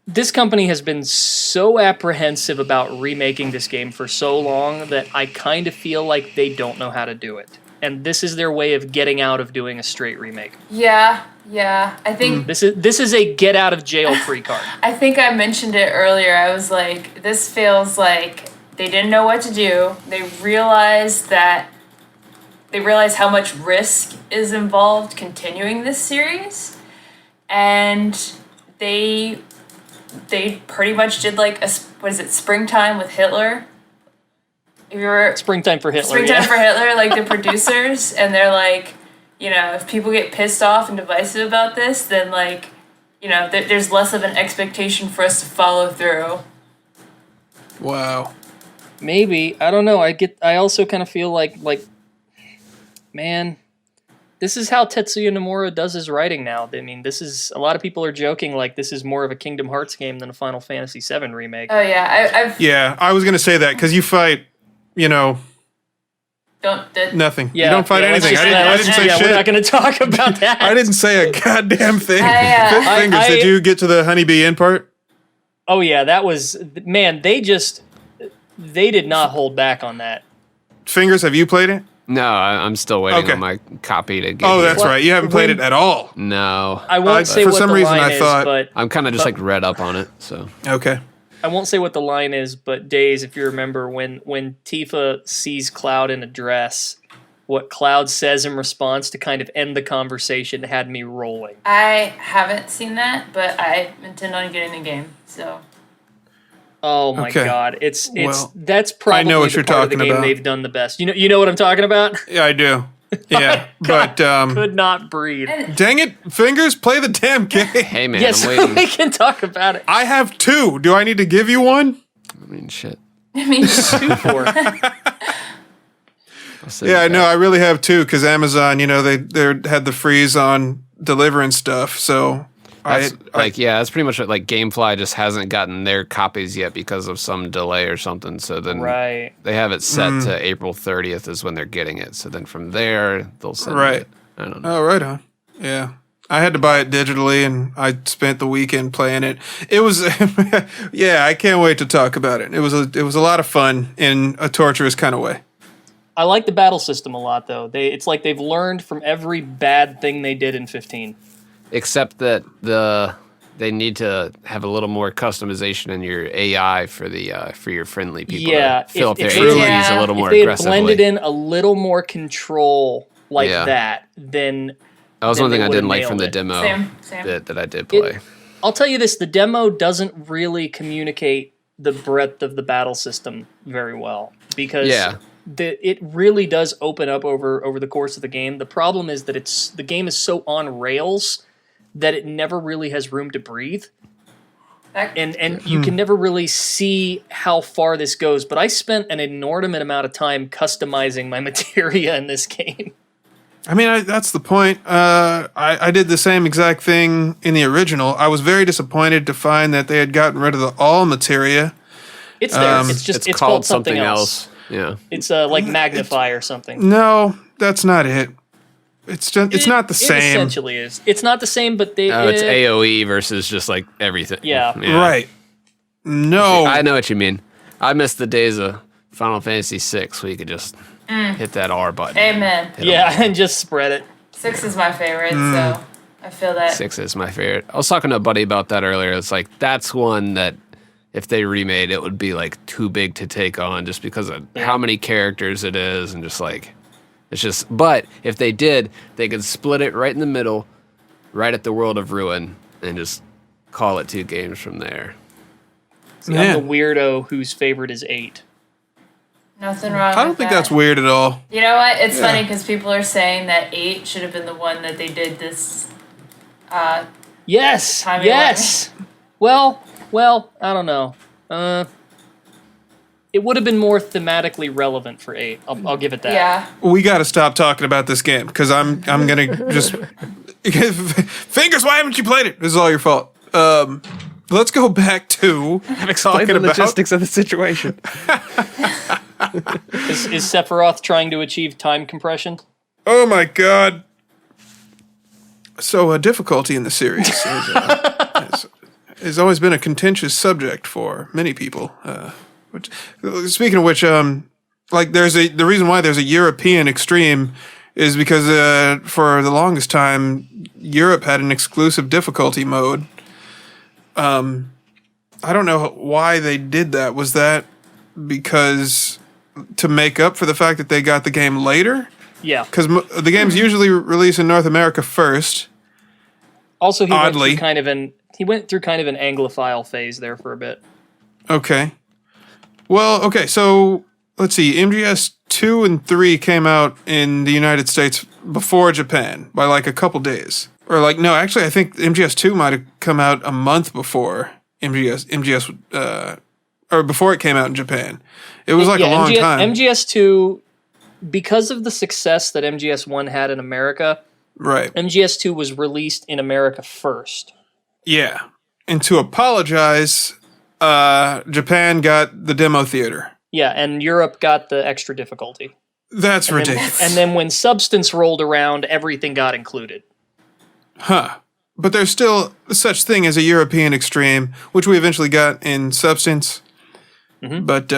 This company has been so apprehensive about remaking this game for so long that I kind of feel like they don't know how to do it. And this is their way of getting out of doing a straight remake. Yeah. I think This is a get out of jail free card. I think I mentioned it earlier. I was like, this feels like they didn't know what to do. They realized how much risk is involved continuing this series, and they pretty much did like Springtime with Hitler. If you were Springtime for Hitler. Springtime for Hitler, like the producers, and they're like, if people get pissed off and divisive about this, then like, there's less of an expectation for us to follow through. Wow. Maybe, I don't know. I also kind of feel like, man, this is how Tetsuya Nomura does his writing now. I mean, a lot of people are joking like this is more of a Kingdom Hearts game than a Final Fantasy VII remake. Oh yeah, Yeah, I was gonna say that because you fight, nothing. Yeah, you don't fight anything. I didn't say shit. We're not going to talk about that. I didn't say a goddamn thing. I- Did you get to the honeybee in part? Oh yeah, that was, man. They did not hold back on that. Fingers, have you played it? No, I'm still waiting Okay. on my copy to get Oh, here. that's right. You haven't played it at all. No. I won't say for what some the reason line I is, thought- but I'm kind of just like read up on it, so. Okay. I won't say what the line is. But Days, if you remember, when Tifa sees Cloud in a dress, what Cloud says in response to kind of end the conversation had me rolling. I haven't seen that, but I intend on getting the game. So Oh my Okay. God, it's Well, that's probably I know what the you're part of the talking game about. they've done the best. You know what I'm talking about? Yeah, I do. Yeah, but Could not breathe. dang it, Fingers, play the damn game. Hey, man, Yes, I'm waiting. we can talk about it. I have 2. Do I need to give you one? I mean, shit. I mean, 2-4. I'll send Yeah, it I know. back. I really have 2 because Amazon, they had the freeze on delivering stuff. So That's, that's pretty much what, like, Gamefly just hasn't gotten their copies yet because of some delay or something. So then Right. they have it set to April 30th is when they're getting it. So then from there, they'll send Right. it. I don't know. Oh, right on. Yeah. I had to buy it digitally and I spent the weekend playing it. It was, yeah, I can't wait to talk about it. It was a lot of fun in a torturous kind of way. I like the battle system a lot, though. It's like they've learned from every bad thing they did in 15. Except that they need to have a little more customization in your AI for your friendly people. Yeah, to fill up their if ATs they- a little more If they had aggressively. blended in a little more control like Yeah. that, then That was then one thing they I would've didn't like from nailed the it. demo Same. that I did play. I'll tell you this: the demo doesn't really communicate the breadth of the battle system very well because Yeah. it really does open up over the course of the game. The problem is that the game is so on rails that it never really has room to breathe. and you can never really see how far this goes. But I spent an inordinate amount of time customizing my materia in this game. I mean, that's the point. I did the same exact thing in the original. I was very disappointed to find that they had gotten rid of the all materia. It's there. It's called something else. Yeah. It's like Magnify or something. No, that's not it. It's just, it's not the same. It essentially is. It's not the same, but they. Oh, it's AOE versus just like everything. Yeah. Right. No. I know what you mean. I miss the days of Final Fantasy VI where you could just hit that R button. Amen. Yeah, and just spread it. 6 is my favorite, so I feel that. 6 is my favorite. I was talking to a buddy about that earlier. It's like, that's one that if they remade, it would be like too big to take on just because of how many characters it is and just like, it's just, but if they did, they could split it right in the middle, right at the World of Ruin, and just call it 2 games from there. See, I'm the weirdo whose favorite is 8. Nothing wrong I don't with think that. that's weird at all. You know what? It's funny because people are saying that 8 should have been the one that they did this. Yes. Timey Yes. Well, I don't know. It would have been more thematically relevant for 8. I'll give it that. Yeah. We got to stop talking about this game because I'm gonna just fingers. Why haven't you played it? This is all your fault. Let's go back to Explain the logistics of the situation. Is Sephiroth trying to achieve time compression? Oh my god! So difficulty in the series has always been a contentious subject for many people. Speaking of which, like the reason why there's a European extreme is because for the longest time Europe had an exclusive difficulty mode. I don't know why they did that. Was that because to make up for the fact that they got the game later? Yeah. Because the games usually release in North America first. Also, he Oddly. went through kind of an Anglophile phase there for a bit. Okay. Well, okay, so let's see. MGS 2 and 3 came out in the United States before Japan by like a couple days. Or like, no, actually, I think MGS 2 might have come out a month before MGS, or before it came out in Japan. It was like a long time. MGS 2, because of the success that MGS 1 had in America, Right. MGS 2 was released in America first. Yeah. And to apologize, Japan got the demo theater. Yeah, and Europe got the extra difficulty. That's ridiculous. And then when Substance rolled around, everything got included. Huh. But there's still such thing as a European extreme, which we eventually got in Substance. Mm-hmm. But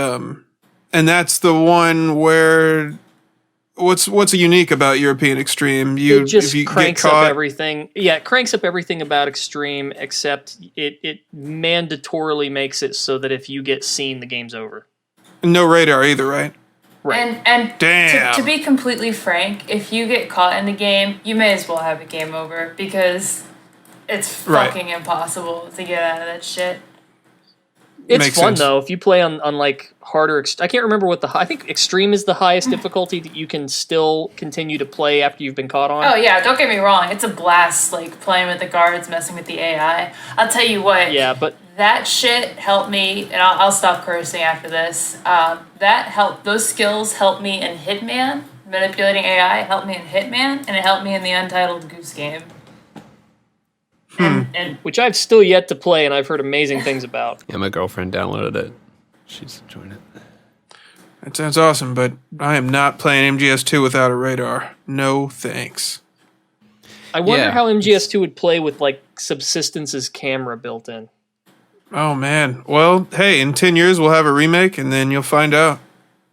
and that's the one where what's unique about European extreme? It just if you cranks get caught, up everything. Yeah, it cranks up everything about extreme, except it mandatorily makes it so that if you get seen, the game's over. no radar either, right? Right. And Damn. to be completely frank, if you get caught in the game, you may as well have a game over because it's Right. fucking impossible to get out of that shit. It's Makes fun sense. though if you play on like harder. I can't remember what I think extreme is the highest difficulty that you can still continue to play after you've been caught on. Oh yeah, don't get me wrong, it's a blast like playing with the guards, messing with the AI. I'll tell you what. Yeah, but That shit helped me, and I'll stop cursing after this. That helped. Those skills helped me in Hitman. Manipulating AI helped me in Hitman, and it helped me in the Untitled Goose Game. And which I've still yet to play, and I've heard amazing things about. Yeah, my girlfriend downloaded it. She's enjoying it. That sounds awesome, but I am not playing MGS2 without a radar. No thanks. I wonder Yeah. how MGS2 would play with like Subsistence's camera built in. Oh man. Well, hey, in 10 years we'll have a remake and then you'll find out.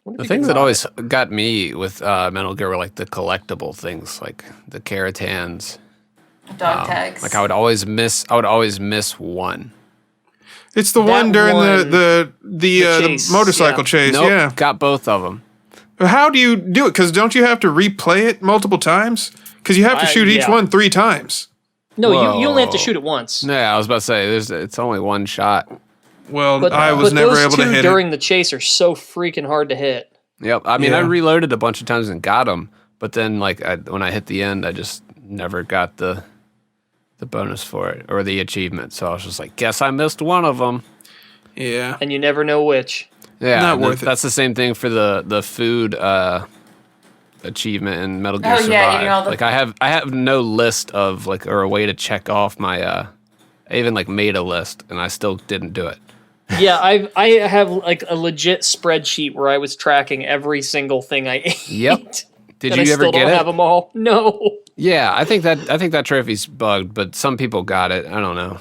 The things that always got me with Metal Gear were like the collectible things, like the Karatans. dog tags. Like I would always miss one. It's the That one during one- the chase, motorcycle yeah. chase, Nope, yeah. got both of them. How do you do it? Because don't you have to replay it multiple times? Because you have to shoot each yeah. one 3 times. No, you only have to Whoa. shoot it once. Yeah, I was about to say it's only one shot. Well, But I was never those able to two hit during it. the chase are so freaking hard to hit. Yep. I mean, I Yeah. reloaded a bunch of times and got them, but then like when I hit the end, I just never got the the bonus for it or the achievement. So I was just like, guess I missed one of them. Yeah. And you never know which. Yeah, Not worth it. That's the same thing for the food achievement in Metal Gear Oh, Survive. yeah, eating all the- Like I have no list of like or a way to check off my. I even like made a list and I still didn't do it. Yeah, I have like a legit spreadsheet where I was tracking every single thing I ate. Yep. Did and you I ever still get don't it? have them all. No. Yeah, I think that trophy's bugged, but some people got it. I don't know.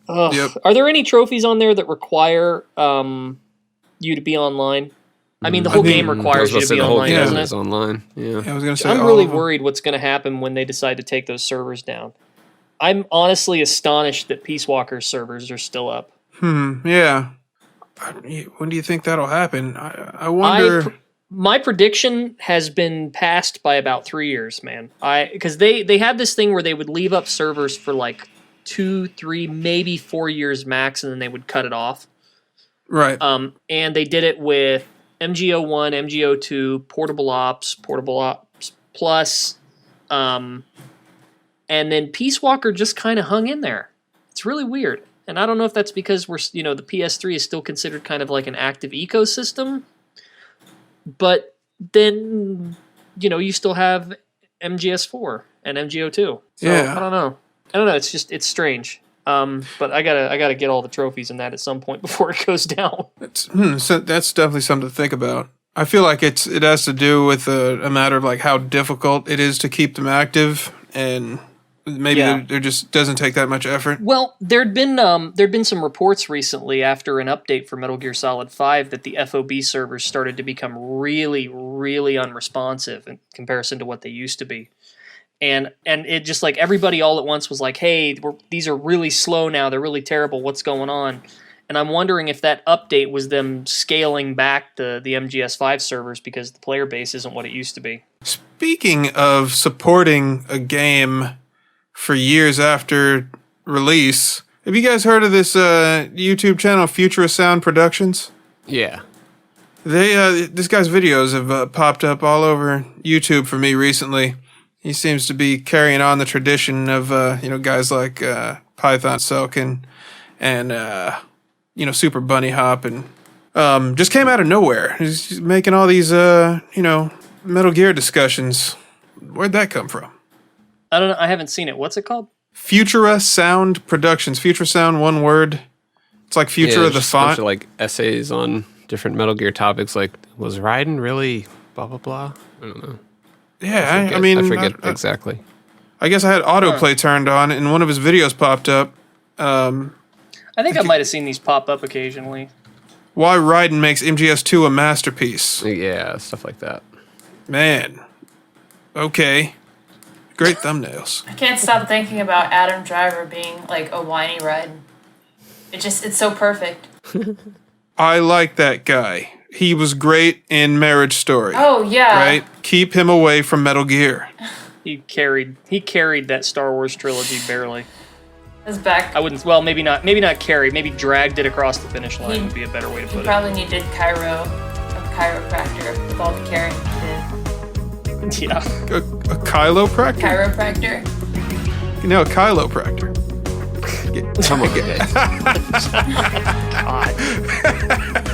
Ugh. Yep. Are there any trophies on there that require you to be online? I mean, the whole game requires you to be online, game doesn't is it? online. Yeah. I was gonna say. I'm all really of them. worried what's going to happen when they decide to take those servers down. I'm honestly astonished that Peace Walker's servers are still up. Yeah. When do you think that'll happen? I wonder. My prediction has been passed by about 3 years, man. Because they had this thing where they would leave up servers for like 2, 3, maybe 4 years max, and then they would cut it off. Right. And they did it with MGO1, MGO2, Portable Ops Plus, and then Peace Walker just kind of hung in there. It's really weird. And I don't know if that's because the PS3 is still considered kind of like an active ecosystem. But then, you still have MGS4 and MGO2. So Yeah. I don't know. It's strange. But I gotta get all the trophies in that at some point before it goes down. So that's definitely something to think about. I feel like it has to do with a matter of like how difficult it is to keep them active, and maybe there just doesn't take that much effort. Well, there'd been some reports recently after an update for Metal Gear Solid 5 that the FOB servers started to become really, really unresponsive in comparison to what they used to be. And it just like everybody all at once was like, hey, these are really slow now. They're really terrible. What's going on? And I'm wondering if that update was them scaling back the MGS5 servers because the player base isn't what it used to be. Speaking of supporting a game for years after release, have you guys heard of this YouTube channel, Futura Sound Productions? Yeah. This guy's videos have popped up all over YouTube for me recently. He seems to be carrying on the tradition of guys like Python Selkin and Super Bunny Hop, and just came out of nowhere. He's making all these Metal Gear discussions. Where'd that come from? I don't know. I haven't seen it. What's it called? Futura Sound Productions. Futura Sound, one word. It's like Futura the just a bunch font. of, like essays on different Metal Gear topics, like was Raiden really blah blah blah? I don't know. Yeah, I forget exactly. I guess I had autoplay turned on, and one of his videos popped up. I think I might have seen these pop up occasionally. Why Raiden makes MGS2 a masterpiece. Yeah, stuff like that. Man. Okay. Great thumbnails. I can't stop thinking about Adam Driver being like a whiny Raiden. It's so perfect. I like that guy. He was great in Marriage Story. Oh yeah. Right? Keep him away from Metal Gear. He carried that Star Wars trilogy barely. His back. I wouldn't. Well, maybe not carry. Maybe dragged it across the finish line He- would be a better way to He put probably needed a chiropractor with all the carrying he did. it. Yeah. A chiropractor? Chiropractor? No, a chiropractor. Come on, God.